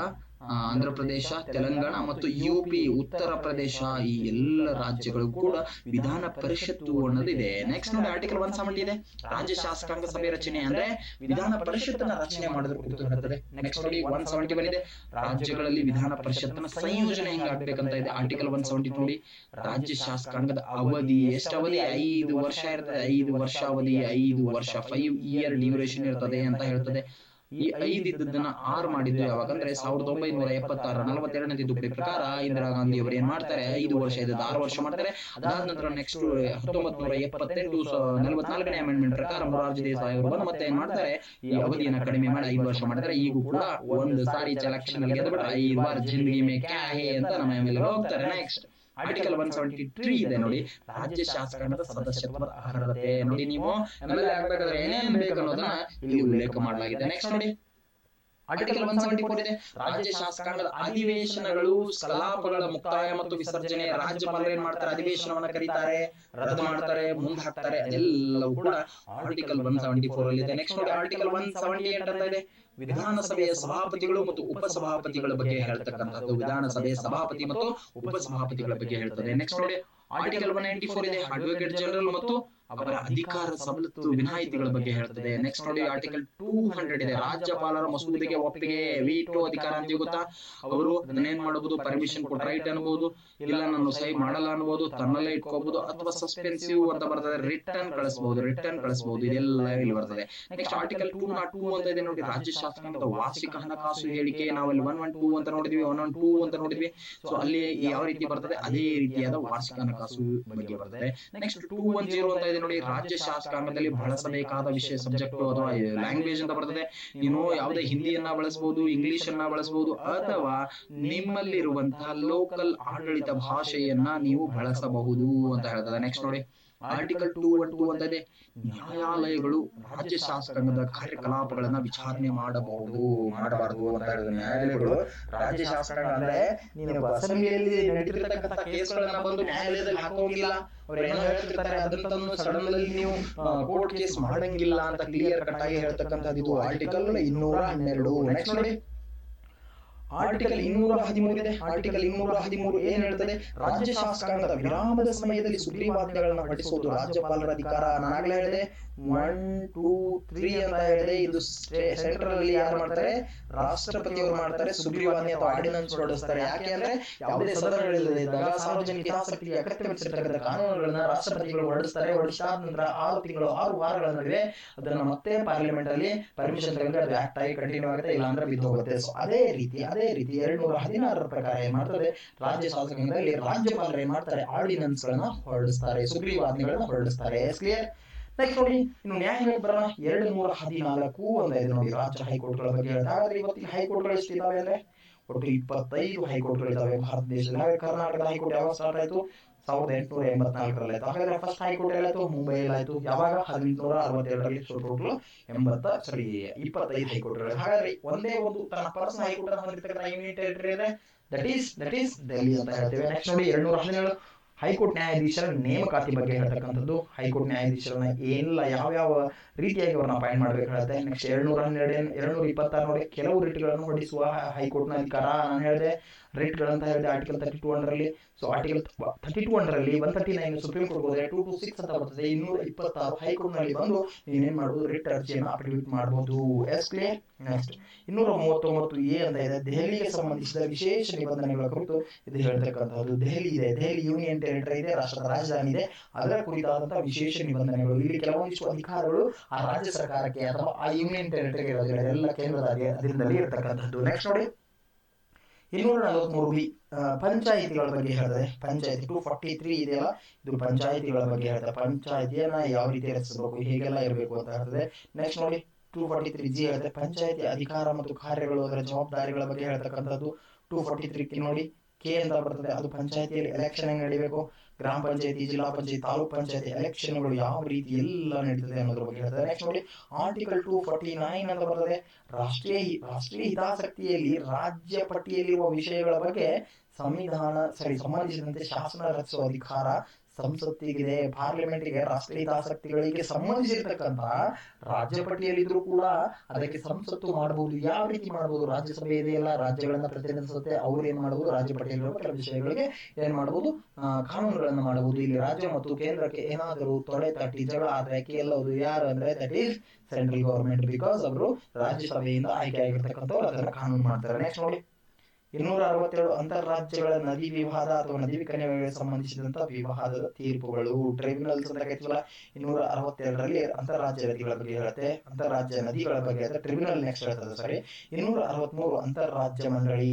ಆಂಧ್ರ ಪ್ರದೇಶ, ತೆಲಂಗಾಣ ಮತ್ತು ಯುಪಿ ಉತ್ತರ ಪ್ರದೇಶ. ಈ ಎಲ್ಲ ರಾಜ್ಯಗಳು ಕೂಡ ವಿಧಾನ ಪರಿಷತ್ತು ಅನ್ನೋದಿದೆ. ನೆಕ್ಸ್ಟ್ ನೋಡಿ, ಆರ್ಟಿಕಲ್ 170 ಇದೆ, ರಾಜ್ಯ ಶಾಸಕಾಂಗ ಸಭೆ ರಚನೆ, ಅಂದ್ರೆ ವಿಧಾನ ಪರಿಷತ್ತನ್ನ ರಚನೆ ಮಾಡೋದ್ರ ಕುರಿತು ಹೇಳ್ತದೆ. ನೆಕ್ಸ್ಟ್ ನೋಡಿ 171 ಇದೆ, ರಾಜ್ಯಗಳಲ್ಲಿ ವಿಧಾನ ಪರಿಷತ್ನ ಸಂಯೋಜನೆ ಹೆಂಗಾಗ್ಬೇಕಂತ ಇದೆ. ಆರ್ಟಿಕಲ್ 170 ನೋಡಿ, ರಾಜ್ಯ ಶಾಸಕಾಂಗದ ಅವಧಿ ಎಷ್ಟು ಅವಧಿ, 5 ವರ್ಷ ಇರ್ತದೆ. 5 ವರ್ಷ ಅವಧಿ, 5 ವರ್ಷ 5 ಇಯರ್ ಡ್ಯೂರೇಷನ್ ಇರ್ತದೆ ಅಂತ ಹೇಳ್ತದೆ. ಈ 5 ಇದ್ದದನ್ನ 6 ಮಾಡಿದ್ವಿ ಯಾವಾಗಂದ್ರೆ 1976 42ನೇ ತಿದ್ದುಪಡಿ ಪ್ರಕಾರ ಇಂದಿರಾ ಗಾಂಧಿ ಅವರು ಏನ್ ಮಾಡ್ತಾರೆ 5 ವರ್ಷ ಇದ್ದದ್ದು 6 ವರ್ಷ ಮಾಡ್ತಾರೆ. ಅದಾದ ನಂತರ ನೆಕ್ಸ್ಟ್ 1978 44ನೇ ಅಮೆಂಡ್ಮೆಂಟ್ ಪ್ರಕಾರ ಮೊರಾರ್ಜಿ ದೇಸಾಯಿ ಅವರು ಬಂದು ಮತ್ತೆ ಏನ್ ಮಾಡ್ತಾರೆ ಈ ಅವಧಿಯನ್ನ ಕಡಿಮೆ ಮಾಡಿ 5 ವರ್ಷ ಮಾಡ್ತಾರೆ. ಈಗೂ ಕೂಡ ಒಂದು ಸಾರಿ ಎಲೆಕ್ಷನ್ ಅಲ್ಲಿ ಗೆದ್ದು ಬಿಟ್ರೆ 5 ಬಾರ್ ಜಿಂದಗಿ ಮೇ ಕ್ಯಾ ಹೇ ಅಂತ ನಮ್ಮ ಎಮ್ಎಲ್ಎ ಹೋಗ್ತಾರೆ. ನೆಕ್ಸ್ಟ್ ಆರ್ಟಿಕಲ್ 173 ಇದೆ ನೋಡಿ, ರಾಜ್ಯ ಶಾಸಕಾಂಗದ ಸದಸ್ಯತ್ವದ ಅರ್ಹತೆ. ನೋಡಿ ನೀವು ಎಮ್ಎಲ್ಎ ಆಗ್ಬೇಕಾದ್ರೆ ಏನೇನ್ ಬೇಕು ಅನ್ನೋದನ್ನ ಇಲ್ಲಿ ಉಲ್ಲೇಖ ಮಾಡಲಾಗಿದೆ. ನೆಕ್ಸ್ಟ್ ನೋಡಿ ಆರ್ಟಿಕಲ್ 174 ಇದೆ, ರಾಜ್ಯ ಶಾಸಕಾಂಗದ ಅಧಿವೇಶನಗಳು ಕಲಾಪಗಳ ಮುಕ್ತಾಯ ಮತ್ತು ವಿಸರ್ಜನೆ ರಾಜ್ಯಪಾಲರು ಏನ್ ಮಾಡ್ತಾರೆ ಅಧಿವೇಶನವನ್ನ ಕರೀತಾರೆ, ರದ್ದು ಮಾಡ್ತಾರೆ, ಮುಂದೆ ಹಾಕ್ತಾರೆ, ಅದೆಲ್ಲವೂ ಕೂಡ ಆರ್ಟಿಕಲ್ 174 ಅಲ್ಲಿ ಇದೆ. ನೆಕ್ಸ್ಟ್ ನೋಡಿ ಆರ್ಟಿಕಲ್ 178 ಅಂತ ಇದೆ, ವಿಧಾನಸಭೆಯ ಸಭಾಪತಿಗಳು ಮತ್ತು ಉಪಸಭಾಪತಿಗಳ ಬಗ್ಗೆ ಹೇಳ್ತಕ್ಕಂಥದ್ದು. ವಿಧಾನಸಭೆಯ ಸಭಾಪತಿ ಮತ್ತು ಉಪಸಭಾಪತಿಗಳ ಬಗ್ಗೆ ಹೇಳ್ತದೆ. ನೆಕ್ಸ್ಟ್ ನೋಡಿ ಆರ್ಟಿಕಲ್ 194 ಇದೆ, ಅಡ್ವೊಕೇಟ್ ಜನರಲ್ ಮತ್ತು ಅವರ ಅಧಿಕಾರ ಸವಲತ್ತು ವಿನಾಯಿತಿಗಳ ಬಗ್ಗೆ ಹೇಳ್ತದೆ. ನೆಕ್ಸ್ಟ್ ನೋಡಿ ಆರ್ಟಿಕಲ್ 200 ಇದೆ, ರಾಜ್ಯಪಾಲರ ಮಸೂದೆಗೆ ಒಪ್ಪಿಗೆ ವೀಟೋ ಅಧಿಕಾರ ಅಂತ ಗೊತ್ತಾ, ಅವರು ಅದನ್ನೇನ್ ಮಾಡಬಹುದು ಪರ್ಮಿಷನ್ ಕೊಟ್ಟು ರೈಟ್ ಅನ್ಬಹುದು, ಇಲ್ಲ ನಾನು ಸಹಿ ಮಾಡಲ್ಲ ಅನ್ಬಹುದು, ತನ್ನಲ್ಲೇ ಇಟ್ಕೋಬಹುದು, ಅಥವಾ ಸಸ್ಪೆನ್ಸಿವ್ ಅಂತ ಬರ್ತದೆ ರಿಟರ್ನ್ ಕಳಿಸಬಹುದು, ಇದೆಲ್ಲ ಇಲ್ಲಿ ಬರ್ತದೆ. ನೆಕ್ಸ್ಟ್ ಆರ್ಟಿಕಲ್ 202 ಅಂತ ಇದೆ ನೋಡಿ, ರಾಜ್ಯ ಶಾಸಕಾಂಗದ ವಾರ್ಷಿಕ ಹಣಕಾಸು ಹೇಳಿಕೆ. ನಾವಲ್ಲಿ 112 ಅಂತ ನೋಡಿದ್ವಿ, 112 ಅಂತ ನೋಡಿದ್ವಿ. ಸೊ ಅಲ್ಲಿ ಯಾವ ರೀತಿ ಬರ್ತದೆ ಅದೇ ರೀತಿಯಾದ ವಾರ್ಷಿಕ ಹಣಕಾಸು ಬಗ್ಗೆ ಬರ್ತದೆ. ನೆಕ್ಸ್ಟ್ 210 ಅಂತ ಇದೆ ನೋಡಿ, ರಾಜ್ಯ ಶಾಸಕಾಂಗದಲ್ಲಿ ಬಳಸಬೇಕಾದ ವಿಷಯ ಸಬ್ಜೆಕ್ಟ್ ಅಥವಾ ಲ್ಯಾಂಗ್ವೇಜ್ ಅಂತ ಬರ್ತದೆ. ನೀನು ಯಾವುದೇ ಹಿಂದಿಯನ್ನ ಬಳಸಬಹುದು, ಇಂಗ್ಲಿಷ್ ಅನ್ನ ಬಳಸಬಹುದು, ಅಥವಾ ನಿಮ್ಮಲ್ಲಿರುವಂತಹ ಲೋಕಲ್ ಆಡಳಿತ ಭಾಷೆಯನ್ನ ನೀವು ಬಳಸಬಹುದು ಅಂತ ಹೇಳ್ತದೆ. ನೆಕ್ಸ್ಟ್ ನೋಡಿ ಆರ್ಟಿಕಲ್ 212 ಅಂತ ಇದೆ, ನ್ಯಾಯಾಲಯಗಳು ರಾಜ್ಯ ಶಾಸಕಾಂಗದ ಕಾರ್ಯಕಲಾಪಗಳನ್ನ ವಿಚಾರಣೆ ಮಾಡಬಾರದು ಅಂತ ಹೇಳಿದ್ರೆ, ನ್ಯಾಯಾಲಯಗಳು ರಾಜ್ಯ ಶಾಸಕಾಂಗ ಅಂದ್ರೆ ನೀನು ಅಸೆಂಬ್ಲಿಯಲ್ಲಿ ನಡೀತಿರ್ತಕ್ಕಂಥ ಕೇಸ್ಗಳನ್ನ ಬಂದು ನ್ಯಾಯಾಲಯದಲ್ಲಿ ಹಾಕೋಂಗಿಲ್ಲ, ಅವ್ರು ಏನೋ ಹೇಳ್ತಿರ್ತಾರೆ ಅದನ್ನ ಸಡನ್ ಅಲ್ಲಿ ನೀವು ಕೋರ್ಟ್ ಕೇಸ್ ಮಾಡಂಗಿಲ್ಲ ಅಂತ ಕ್ಲಿಯರ್ ಕಟ್ ಆಗಿ ಹೇಳ್ತಕ್ಕಂಥದ್ದು ಇದು ಆರ್ಟಿಕಲ್ 212. ನೆಕ್ಸ್ಟ್ ನೋಡಿ ಆರ್ಟಿಕಲ್ 213 ಇದೆ, ಆರ್ಟಿಕಲ್ 213 ಏನ್ ಹೇಳ್ತದೆ, ರಾಜ್ಯ ಶಾಸಕಾಂಗದ ವಿರಾಮದ ಸಮಯದಲ್ಲಿ ಸುಗ್ರೀವಾಜ್ಞೆಗಳನ್ನ ಹೊರಡಿಸುವುದು ರಾಜ್ಯಪಾಲರ ಅಧಿಕಾರ. ನಾನಾಗ್ಲೇ ಹೇಳಿದೆ 1, 2, 3 ಅಂತ ಹೇಳಿದೆ, ಇದು ಸೆಂಟ್ರಲ್ ಅಲ್ಲಿ ಯಾರು ಮಾಡ್ತಾರೆ, ರಾಷ್ಟ್ರಪತಿಯವರು ಮಾಡ್ತಾರೆ, ಸುಗ್ರೀವಾಜ್ಞೆ ಅಥವಾ ಆರ್ಡಿನೆನ್ಸ್ ಹೊರಡಿಸ್ತಾರೆ. ಯಾಕೆ ಅಂದ್ರೆ ಯಾವುದೇ ಸದನಗಳಿಲ್ಲದಿದ್ದಾಗ ಸಾರ್ವಜನಿಕ ಹಿತಾಸಕ್ತಿಗೆ ಅಗತ್ಯವಿರ್ತಕ್ಕಂಥ ಕಾನೂನುಗಳನ್ನ ರಾಷ್ಟ್ರಪತಿಗಳು ಹೊರಡಿಸ್ತಾರೆ. ಹೊರಡಿಸಿದ ನಂತರ 6 ವಾರಗಳ ನಡುವೆ ಅದನ್ನ ಮತ್ತೆ ಪಾರ್ಲಿಮೆಂಟ್ ಅಲ್ಲಿ ಪರ್ಮಿಷನ್ ತಗೊಂಡ್ರೆ ಅದು ಆಕ್ಟ್ ಆಗಿ ಕಂಟಿನ್ಯೂ ಆಗುತ್ತೆ, ಇಲ್ಲ ಅಂದ್ರೆ ಬಿದ್ದು ಹೋಗುತ್ತೆ. ಸೊ ಅದೇ ರೀತಿ 216 ಪ್ರಕಾರ ಏನ್ ಮಾಡ್ತದೆ, ರಾಜ್ಯ ಶಾಸಕಾಂಗದಲ್ಲಿ ರಾಜ್ಯಪಾಲರು ಏನ್ ಮಾಡ್ತಾರೆ ಆರ್ಡಿನೆನ್ಸ್ ಗಳನ್ನ ಹೊರಡಿಸ್ತಾರೆ, ಸುಗ್ರೀವಾಜ್ಞೆಗಳನ್ನ ಹೊರಡಿಸ್ತಾರೆ. ಕ್ಲಿಯರ್. ನೆಕ್ಸ್ಟ್ ನೋಡಿ ಇನ್ನು ನ್ಯಾಯಾಲಯಕ್ಕೆ ಬರೋಣ. 214 ಅಂತ ಇದೆ ನೋಡಿ, ರಾಜ್ಯ ಹೈಕೋರ್ಟ್ಗಳ ಬಗ್ಗೆ ಹೇಳ್ತಾರೆ. ಹಾಗಾದ್ರೆ ಇವತ್ತಿನ ಹೈಕೋರ್ಟ್ಗಳು ಎಷ್ಟಿದ್ದಾವೆ ಅಂದ್ರೆ ಒಟ್ಟು 25 ಹೈಕೋರ್ಟ್ಗಳಿದ್ದಾವೆ ಭಾರತ ದೇಶದಲ್ಲಿ. ಕರ್ನಾಟಕದ ಹೈಕೋರ್ಟ್ ಯಾವಾಗ ಸ್ಟಾರ್ಟ್ ಆಯ್ತು, 1884 ಆಯ್ತು. ಹಾಗಾದ್ರೆ ಫಸ್ಟ್ ಹೈಕೋರ್ಟ್ ಎಲ್ಲಾಯ್ತು, ಮುಂಬೈಯಲ್ಲಿ ಆಯ್ತು. ಯಾವಾಗ 1862ರಲ್ಲಿ. ಟೋಟಲ್ 25 ಹೈಕೋರ್ಟ್ಗಳು. ಹಾಗಾದ್ರೆ ಒಂದೇ ಒಂದು ತನ್ನ ಪರ್ಸನಲ್ ಹೈಕೋರ್ಟ್ ಅನ್ನು ಹೊಂದಿರತಕ್ಕಂಥ ಯೂನಿಯನ್ ಟೆರಿಟರಿ ಇದೆ, ದಟ್ ಈಸ್ ಡೆಲ್ಲಿ ಅಂತ ಹೇಳ್ತೇವೆ. ನೆಕ್ಸ್ಟ್ ನೋಡಿ 217 ಹೈಕೋರ್ಟ್ ನ್ಯಾಯಾಧೀಶರ ನೇಮಕಾತಿ ಬಗ್ಗೆ ಹೇಳ್ತಕ್ಕಂಥದ್ದು. ಹೈಕೋರ್ಟ್ ನ್ಯಾಯಾಧೀಶರನ್ನ ಏನೆಲ್ಲ ಯಾವ ರೀತಿಯಾಗಿ ಅವ್ರನ್ನ ಅಪಾಯಿಂಟ್ ಮಾಡ್ಬೇಕು ಹೇಳುತ್ತೆ. ನೆಕ್ಸ್ಟ್ 226 ನೋಡಿ, ಕೆಲವು ರಿಟ್ಗಳನ್ನು ಹೊರಡಿಸುವ ಹೈಕೋರ್ಟ್ನ ಅಧಿಕಾರ. ನಾನು ಹೇಳಿದೆ ರಿಟ್ಗಳಂತ ಹೇಳಿದೆ ಆರ್ಟಿಕಲ್ 32 ಅಂಡರಲ್ಲಿ. ಸೊ ಆರ್ಟಿಕಲ್ 32 ಅಂಡರಲ್ಲಿ 139 ಸುಪ್ರೀಂ ಕೋರ್ಟ್ ಹೋದ್ರೆ 226 ಅಂತ ಬರ್ತದೆ. 226 ಹೈಕೋರ್ಟ್ ನಲ್ಲಿ ಬಂದು ನೀನೇನ್ ಮಾಡಬಹುದು, ರಿಟ್ ಅರ್ಜಿಯನ್ನು ಅಫಿಡವಿಟ್ ಮಾಡಬಹುದು. ಕ್ಲಿಯರ್. ನೆಕ್ಸ್ಟ್ 239A ಅಂತ ಇದೆ, ದೆಹಲಿಗೆ ಸಂಬಂಧಿಸಿದ ವಿಶೇಷ ನಿಬಂಧನೆಗಳ ಕುರಿತು ಇದು ಹೇಳ್ತಕ್ಕಂಥದ್ದು. ದೆಹಲಿ ಇದೆ, ದೆಹಲಿ ಯೂನಿಯನ್ ಟೆರಿಟರಿ ಇದೆ, ರಾಷ್ಟ್ರದ ರಾಜಧಾನಿ ಇದೆ, ಅದರ ಕುರಿತಾದಂತಹ ವಿಶೇಷ ನಿಬಂಧನೆಗಳು. ಇಲ್ಲಿ ಕೆಲವೊಂದಿಷ್ಟು ಅಧಿಕಾರಗಳು ಆ ರಾಜ್ಯ ಸರ್ಕಾರಕ್ಕೆ ಅಥವಾ ಆ ಯೂನಿಯನ್ ಟೆರಿಟರಿಗೆ ಎಲ್ಲ ಕೇಂದ್ರದ ಅಧೀನದಲ್ಲಿ ಇರತಕ್ಕಂಥದ್ದು. ನೆಕ್ಸ್ಟ್ ನೋಡಿ 243B ಪಂಚಾಯಿತಿಗಳ ಬಗ್ಗೆ ಹೇಳ್ತದೆ. ಪಂಚಾಯಿತಿ 243 ಇದೆಯಲ್ಲ, ಇದು ಪಂಚಾಯಿತಿಗಳ ಬಗ್ಗೆ ಹೇಳ್ತದೆ. ಪಂಚಾಯಿತಿಯನ್ನ ಯಾವ ರೀತಿ ರಚಿಸಬೇಕು, ಹೇಗೆಲ್ಲ ಇರಬೇಕು ಅಂತ ಹೇಳ್ತದೆ. ನೆಕ್ಸ್ಟ್ ನೋಡಿ 243G ಹೇಳ್ತದೆ, ಪಂಚಾಯಿತಿ ಅಧಿಕಾರ ಮತ್ತು ಕಾರ್ಯಗಳು, ಅದರ ಜವಾಬ್ದಾರಿಗಳ ಬಗ್ಗೆ ಹೇಳ್ತಕ್ಕಂಥದ್ದು. 243 ನೋಡಿ ಕೆ ಅಂತ ಬರ್ತದೆ, ಅದು ಪಂಚಾಯಿತಿಯಲ್ಲಿ ಎಲೆಕ್ಷನ್ ಹೆಂಗ್ ನಡಿಬೇಕು, ಗ್ರಾಮ ಪಂಚಾಯತಿ, ಜಿಲ್ಲಾ ಪಂಚಾಯತಿ, ತಾಲೂಕ್ ಪಂಚಾಯತಿ ಎಲೆಕ್ಷನ್ಗಳು ಯಾವ ರೀತಿ ಎಲ್ಲ ನಡೀತದೆ ಅನ್ನೋದ್ರ ಬಗ್ಗೆ ಹೇಳ್ತಾರೆ. ನೆಕ್ಸ್ಟ್ ನೋಡಿ ಆರ್ಟಿಕಲ್ 249 ಅಂತ ಬರ್ತದೆ, ರಾಷ್ಟ್ರೀಯ ಹಿತಾಸಕ್ತಿಯಲ್ಲಿ ರಾಜ್ಯ ಪಟ್ಟಿಯಲ್ಲಿರುವ ವಿಷಯಗಳ ಬಗ್ಗೆ ಸಂಬಂಧಿಸಿದಂತೆ ಶಾಸನ ರಚಿಸುವ ಅಧಿಕಾರ ಸಂಸತ್ತಿಗಿದೆ. ಪಾರ್ಲಿಮೆಂಟ್ಗೆ ರಾಷ್ಟ್ರೀಯ ಹಿತಾಸಕ್ತಿಗಳಿಗೆ ಸಂಬಂಧಿಸಿರ್ತಕ್ಕಂಥ ರಾಜ್ಯ ಪಟ್ಟಿಯಲ್ಲಿದ್ರು ಕೂಡ ಅದಕ್ಕೆ ಸಂಸತ್ತು ಮಾಡಬಹುದು. ಯಾವ ರೀತಿ ಮಾಡಬಹುದು, ರಾಜ್ಯಸಭೆ ಇದೆಯಲ್ಲ, ರಾಜ್ಯಗಳನ್ನ ಪ್ರತಿನಿಧಿಸುತ್ತೆ, ಅವ್ರು ಏನ್ ಮಾಡಬಹುದು, ರಾಜ್ಯ ಪಟ್ಟಿಯಲ್ಲಿರುವ ಕೆಲವು ವಿಷಯಗಳಿಗೆ ಏನ್ ಮಾಡಬಹುದು, ಕಾನೂನುಗಳನ್ನ ಮಾಡಬಹುದು. ಇಲ್ಲಿ ರಾಜ್ಯ ಮತ್ತು ಕೇಂದ್ರಕ್ಕೆ ಏನಾದರೂ ತೊಡೆ ತಟ್ಟಿ ಜಗಳ ಆದ್ರೆ ಕೇಳೋದು ಯಾರು ಅಂದ್ರೆ that is central government, because ಅವರು ರಾಜ್ಯಸಭೆಯಿಂದ ಆಯ್ಕೆ ಆಗಿರ್ತಕ್ಕಂಥವ್ರು ಅದನ್ನ ಕಾನೂನು ಮಾಡ್ತಾರೆ. ನೆಕ್ಸ್ಟ್ ನೋಡಿ 267 ಅಂತಾರಾಜ್ಯಗಳ ನದಿ ವಿವಾದ ಅಥವಾ ನದಿ ವಿಖಂಡನೆಗಳಿಗೆ ಸಂಬಂಧಿಸಿದಂತ ವಿವಾದದ ತೀರ್ಪುಗಳು. ಟ್ರೈಬ್ಯುನಲ್ಸ್ ಅಂತ ಕರಿತೀವಲ್ಲ, 262ರಲ್ಲಿ ಅಂತಾರಾಜ್ಯ ನದಿಗಳ ಬಗ್ಗೆ ಹೇಳುತ್ತೆ, ಅಂತಾರಾಜ್ಯ ನದಿಗಳ ಬಗ್ಗೆ ಹೇಳುತ್ತೆ. ಟ್ರಿಬ್ಯುನಲ್ ನೆಕ್ಸ್ಟ್ ಹೇಳ್ತದೆ, ಸಾರಿ. 263 ಅಂತಾರಾಜ್ಯ ಮಂಡಳಿ,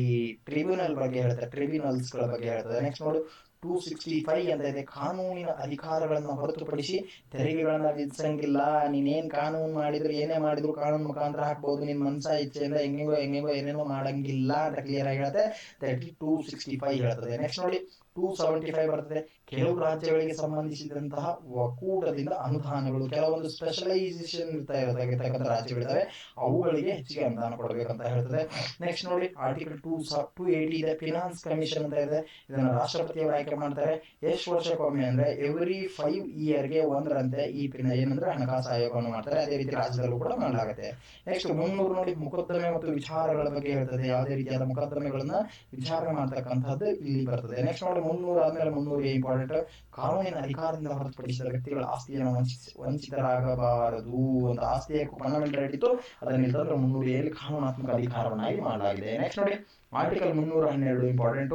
ಟ್ರಿಬ್ಯುನಲ್ ಬಗ್ಗೆ ಹೇಳ್ತಾರೆ, ಟ್ರಿಬ್ಯುನಲ್ಸ್ ಗಳ ಬಗ್ಗೆ ಹೇಳ್ತದೆ. ನೆಕ್ಸ್ಟ್ ನೋಡು 265 ಅಂತ ಇದೆ, ಕಾನೂನಿನ ಅಧಿಕಾರಗಳನ್ನ ಹೊರತುಪಡಿಸಿ ತೆರಿಗೆಗಳನ್ನ ವಿಧಿಸಂಗಿಲ್ಲ. ನೀನೇನ್ ಕಾನೂನು ಮಾಡಿದ್ರು, ಏನೇ ಮಾಡಿದ್ರು ಕಾನೂನು ಮುಖಾಂತರ ಹಾಕ್ಬಹುದು, ನಿನ್ ಮನಸ ಇಚ್ಛೆಯಿಂದ ಹೆಂಗೆಂಗೋ ಏನೇನೋ ಮಾಡಂಗಿಲ್ಲ ಅಂತ ಕ್ಲಿಯರ್ ಆಗಿ ಹೇಳುತ್ತೆ. 265 ಹೇಳ್ತದೆ. ನೆಕ್ಸ್ಟ್ ನೋಡಿ 275 ಬರ್ತದೆ, ಕೆಲವು ರಾಜ್ಯಗಳಿಗೆ ಸಂಬಂಧಿಸಿದಂತಹ ಒಕ್ಕೂಟದಿಂದ ಅನುದಾನಗಳು, ಕೆಲವೊಂದು ಸ್ಪೆಷಲೈಸೇಷನ್ ಇರ್ತಕ್ಕಂಥ ರಾಜ್ಯಗಳಿದಾವೆ, ಅವುಗಳಿಗೆ ಹೆಚ್ಚಿಗೆ ಅನುದಾನ ಕೊಡಬೇಕಂತ ಹೇಳ್ತದೆ. ನೆಕ್ಸ್ಟ್ ನೋಡಿ ಆರ್ಟಿಕಲ್ 280 ಇದೆ, ಫಿನಾನ್ಸ್ ಕಮಿಷನ್ ಅಂತ ಇದೆ. ಇದನ್ನ ರಾಷ್ಟ್ರಪತಿಯವರು ಆಯ್ಕೆ ಮಾಡ್ತಾರೆ. ಎಷ್ಟು ವರ್ಷಕ್ಕೊಮ್ಮೆ ಅಂದ್ರೆ ಎವ್ರಿ 5 ಇಯರ್ಗೆ ಒಂದರಂತೆ ಈ ಏನಂದ್ರೆ ಹಣಕಾಸು ಆಯೋಗವನ್ನು ಮಾಡ್ತಾರೆ. ಅದೇ ರೀತಿ ರಾಜ್ಯದಲ್ಲೂ ಕೂಡ ಮಾಡಲಾಗುತ್ತೆ. ನೆಕ್ಸ್ಟ್ 300 ನೋಡಿ, ಮೊಕದ್ದಮೆ ಮತ್ತು ವಿಚಾರಗಳ ಬಗ್ಗೆ ಹೇಳ್ತದೆ. ಯಾವುದೇ ರೀತಿಯಾದ ಮೊಕದ್ದಮೆಗಳನ್ನ ವಿಚಾರಣೆ ಮಾಡ್ತಕ್ಕಂಥದ್ದು ಇಲ್ಲಿ ಬರ್ತದೆ. ನೆಕ್ಸ್ಟ್ ನೋಡಿ 300 ಆದ್ಮೇಲೆ 300 ಇಂಪಾರ್ಟೆಂಟ್, ಕಾನೂನಿನ ಅಧಿಕಾರದಿಂದ ಹೊರತುಪಡಿಸಿದ ವ್ಯಕ್ತಿಗಳ ಆಸ್ತಿಯನ್ನು ವಂಚಿತರಾಗಬಾರದು ಅಂತ ಆಸ್ತಿ ಹಕ್ಕು ಫಂಡಮೆಂಟಲ್ ರೈಟ್ ಇತ್ತು, ಅದನ್ನ ಇಲ್ತಂದ್ರೆ 300 ಕಾನೂನಾತ್ಮಕ ಅಧಿಕಾರವನ್ನಾಗಿ ಮಾಡಲಾಗಿದೆ. ನೆಕ್ಸ್ಟ್ ನೋಡಿ ಆರ್ಟಿಕಲ್ 312 ಇಂಪಾರ್ಟೆಂಟ್,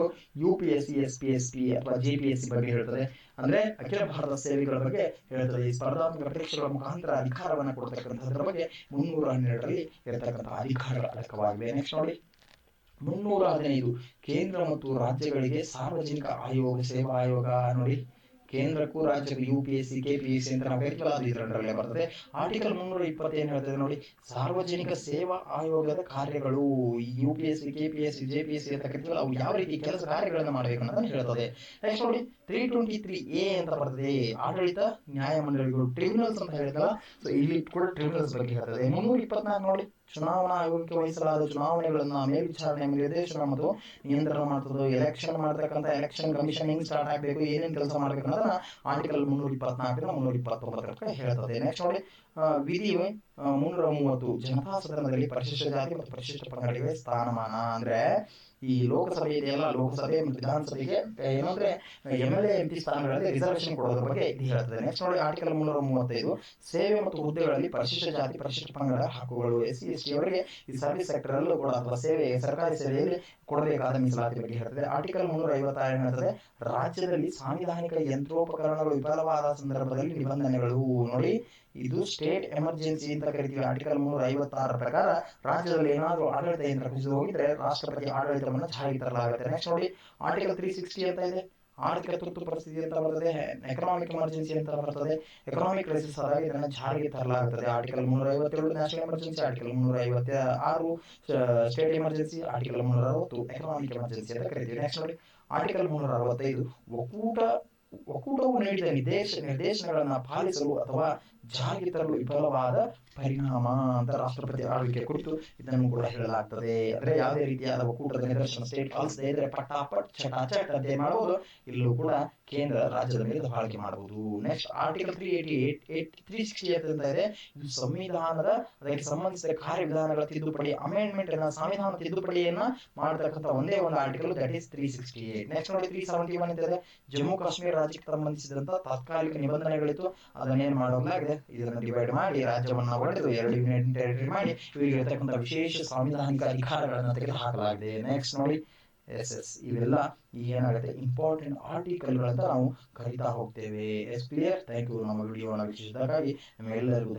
UPSC SPSC ಅಥವಾ JPSC ಬಗ್ಗೆ ಹೇಳ್ತದೆ. ಅಂದ್ರೆ ಅಖಿಲ ಭಾರತ ಸೇವೆಗಳ ಬಗ್ಗೆ ಹೇಳ್ತದೆ. ಈ ಸ್ಪರ್ಧಾತ್ಮಕ ಪರೀಕ್ಷೆಗಳ ಮುಖಾಂತರ ಅಧಿಕಾರವನ್ನ ಕೊಡ್ತಕ್ಕಂಥದ್ರ ಬಗ್ಗೆ 312ರಲ್ಲಿ ಇರತಕ್ಕಂತಹ ಅಧಿಕಾರಗಳ ಅಡಕವಾಗಿವೆ. ನೆಕ್ಸ್ಟ್ ನೋಡಿ 315, ಕೇಂದ್ರ ಮತ್ತು ರಾಜ್ಯಗಳಿಗೆ ಸಾರ್ವಜನಿಕ ಆಯೋಗ, ಸೇವಾ ಆಯೋಗ. ನೋಡಿ ಕೇಂದ್ರಕ್ಕೂ ರಾಜ್ಯಕ್ಕೂ UPSC KPSC ಅಂತ ನಾವು ಕರಿತೀವಲ್ಲ, ಅದು ಇದರಲ್ಲೇ ಬರ್ತದೆ. ಆರ್ಟಿಕಲ್ 320 ಏನ್ ಹೇಳ್ತದೆ ನೋಡಿ, ಸಾರ್ವಜನಿಕ ಸೇವಾ ಆಯೋಗದ ಕಾರ್ಯಗಳು. UPSC KPSC JPSC ಅಂತ ಕರಿತೀವಲ್ಲ, ಅವು ಯಾವ ರೀತಿ ಕೆಲಸ ಕಾರ್ಯಗಳನ್ನ ಮಾಡಬೇಕು ಅನ್ನೋದನ್ನ ಹೇಳ್ತದೆ. ನೆಕ್ಸ್ಟ್ ನೋಡಿ 323A ಅಂತ ಬರ್ತದೆ, ಆಡಳಿತ ನ್ಯಾಯಮಂಡಳಿಗಳು, ಟ್ರಿಬ್ಯುನಲ್ಸ್ ಅಂತ ಹೇಳಿದಲ್ಲ, ಸೊ ಇಲ್ಲಿ ಕೂಡ ಟ್ರಿಬ್ಯುನಲ್ಸ್ ಬಗ್ಗೆ ಹೇಳ್ತದೆ. 324 ನೋಡಿ, ಚುನಾವಣಾ ಆಯೋಗಕ್ಕೆ ವಹಿಸಲಾದ ಚುನಾವಣೆಗಳನ್ನ ಮೇಲ್ವಿಚಾರಣೆ, ನಿರ್ದೇಶನ ಮತ್ತು ನಿಯಂತ್ರಣ ಮಾಡ್ತದೆ. ಎಲೆಕ್ಷನ್ ಮಾಡ್ತಕ್ಕಂಥ ಎಲೆಕ್ಷನ್ ಕಮಿಷನ್ ಹೆಂಗ್ ಸ್ಟಾರ್ಟ್ ಆಗಬೇಕು, ಏನೇನು ಕೆಲಸ ಮಾಡಬೇಕು ಅನ್ನೋದನ್ನ ಆರ್ಟಿಕಲ್ 324ರಿಂದ 329 ಹೇಳ್ತದೆ. ನೆಕ್ಸ್ಟ್ ನೋಡಿ ವಿಧಿ 330, ಜನತಾ ಸದನದಲ್ಲಿ ಪರಿಶಿಷ್ಟ ಜಾತಿ ಮತ್ತು ಪರಿಶಿಷ್ಟ ಪಂಗಡಗಳಿಗೆ ಸ್ಥಾನಮಾನ. ಅಂದ್ರೆ ಈ ಲೋಕಸಭೆ ಇದೆಯಲ್ಲ, ಲೋಕಸಭೆ ಮತ್ತು ವಿಧಾನಸಭೆಗೆ ಏನಂದ್ರೆ MLA MP ಸ್ಥಾನಗಳಲ್ಲಿ ರಿಸರ್ವೇಶನ್ ಕೊಡೋದ್ರ ಬಗ್ಗೆ ಇದು ಹೇಳ್ತದೆ. ನೆಕ್ಸ್ಟ್ ನೋಡಿ ಆರ್ಟಿಕಲ್ 335, ಸೇವೆ ಮತ್ತು ಹುದ್ದೆಗಳಲ್ಲಿ ಪರಿಶಿಷ್ಟ ಜಾತಿ ಪರಿಶಿಷ್ಟ ಪಂಗಡ ಹಕ್ಕುಗಳು. SC ST ಅವರಿಗೆ ಈ ಸರ್ವಿಸ್ ಸೆಕ್ಟರ್ ಅಲ್ಲೂ ಕೂಡ ಅಥವಾ ಸೇವೆ, ಸರ್ಕಾರಿ ಸೇವೆಯಲ್ಲಿ ಕೊಡಬೇಕಾದ ಮೀಸಲಾತಿ ಬಗ್ಗೆ ಹೇಳ್ತದೆ. ಆರ್ಟಿಕಲ್ 356 ಹೇಳ್ತದೆ, ರಾಜ್ಯದಲ್ಲಿ ಸಾಂವಿಧಾನಿಕ ಯಂತ್ರೋಪಕರಣಗಳು ವಿಫಲವಾದ ಸಂದರ್ಭದಲ್ಲಿ ನಿಬಂಧನೆಗಳು. ನೋಡಿ ಇದು ಸ್ಟೇಟ್ ಎಮರ್ಜೆನ್ಸಿ ಅಂತ ಕರಿತೀವಿ. ಆರ್ಟಿಕಲ್ 356 ಪ್ರಕಾರ ರಾಜ್ಯದಲ್ಲಿ ಏನಾದರೂ ಆಡಳಿತ ಯಂತ್ರ ಕುಸಿದು ಹೋಗಿದ್ರೆ ರಾಷ್ಟ್ರಪತಿ ಆಡಳಿತವನ್ನು ಜಾರಿಗೆ ತರಲಾಗುತ್ತೆ. ನೆಕ್ಸ್ಟ್ ನೋಡಿ ಆರ್ಟಿಕಲ್ 360 ಅಂತ ಇದೆ, ಆರ್ಥಿಕ ತುರ್ತು ಪರಿಸ್ಥಿತಿ ಅಂತ ಬರ್ತದೆ, ಎಕನಾಮಿಕ್ ಎಮರ್ಜೆನ್ಸಿ ಅಂತ ಬರ್ತದೆ. ಎಕನಾಮಿಕ್ ಕ್ರೈಸಿಸ್ ಆದಾಗ ಇದನ್ನ ಜಾರಿಗೆ ತರಲಾಗುತ್ತದೆ. Article 357 national emergency, article 356 state emergency, article 360 economic emergency ಅಂತ ಕರಿತೀವಿ. ನೆಕ್ಸ್ಟ್ ನೋಡಿ ಆರ್ಟಿಕಲ್ 365, ಒಕ್ಕೂಟವು ನೀಡಿದ ನಿರ್ದೇಶನಗಳನ್ನ ಪಾಲಿಸಲು ಅಥವಾ ಜಾರಿಗೆ ತರಲು ವಿಫಲವಾದ ಪರಿಣಾಮ ಅಂತ ರಾಷ್ಟ್ರಪತಿ ಆಳ್ವಿಕೆ ಕುರಿತು ಇದನ್ನು ಕೂಡ ಹೇಳಲಾಗ್ತದೆ. ಅಂದ್ರೆ ಯಾವುದೇ ರೀತಿಯಾದ ಒಕ್ಕೂಟದ ನಿದರ್ಶನ ಸ್ಟೇಟ್ ಪಾಲಿಸದೇ ಇದ್ರೆ ಪಟಾಪಟ್ ಚಟಾಚಟ್ ಅಂತ ಮಾಡಬಹುದು, ಇಲ್ಲೂ ಕೂಡ ಕೇಂದ್ರ ರಾಜ್ಯದ ಮೇಲೆ ದಬ್ಬಾಳಿಕೆ ಮಾಡಬಹುದು. ನೆಕ್ಸ್ಟ್ ಆರ್ಟಿಕಲ್ 368 ಅಂತ ಇದೆ, ಇದು ಸಂವಿಧಾನದ ಅದಕ್ಕೆ ಸಂಬಂಧಿಸಿದ ಕಾರ್ಯವಿಧಾನಗಳ ತಿದ್ದುಪಡಿ, ಅಮೆಂಡ್ಮೆಂಟ್ ಸಂವಿಧಾನ ತಿದ್ದುಪಡಿಯನ್ನ ಮಾಡತಕ್ಕಂಥ ಒಂದೇ ಒಂದು ಆರ್ಟಿಕಲ್, ದಟ್ ಈಸ್ 368. ನೆಕ್ಸ್ಟ್ ನೋಡಿ 371 ಅಂತ ಇದೆ, ಜಮ್ಮು ಕಾಶ್ಮೀರ ರಾಜ್ಯಕ್ಕೆ ಸಂಬಂಧಿಸಿದಂತ ತಾತ್ಕಾಲಿಕ ನಿಬಂಧನೆಗಳಿತ್ತು, ಅದನ್ನೇನು ಮಾಡೋದಾಗಿದೆ, ಇದನ್ನು ಡಿವೈಡ್ ಮಾಡಿ ರಾಜ್ಯವನ್ನ ಒಡೆದು 2 ಯೂನಿಯನ್ ಟೆರಿಟರಿ ಮಾಡಿ ಇವರಿಗೆ ಇರತಕ್ಕಂಥ ವಿಶೇಷ ಸಾಂವಿಧಾನಿಕ ಅಧಿಕಾರಗಳನ್ನು ತೆಗೆದು ಹಾಕಲಾಗಿದೆ. ನೆಕ್ಸ್ಟ್ ನೋಡಿ ಇವೆಲ್ಲ ಏನಾಗುತ್ತೆ ಇಂಪಾರ್ಟೆಂಟ್ ಆರ್ಟಿಕಲ್ಗಳಂತ ನಾವು ಕರಿತಾ ಹೋಗ್ತೇವೆ. ಕ್ಲಿಯರ್? Thank you. ನಮ್ಮ ವಿಡಿಯೋನ ವೀಕ್ಷಿಸಿದ್ದಕ್ಕಾಗಿ ನಿಮ್ಮೆಲ್ಲರಿಗೂ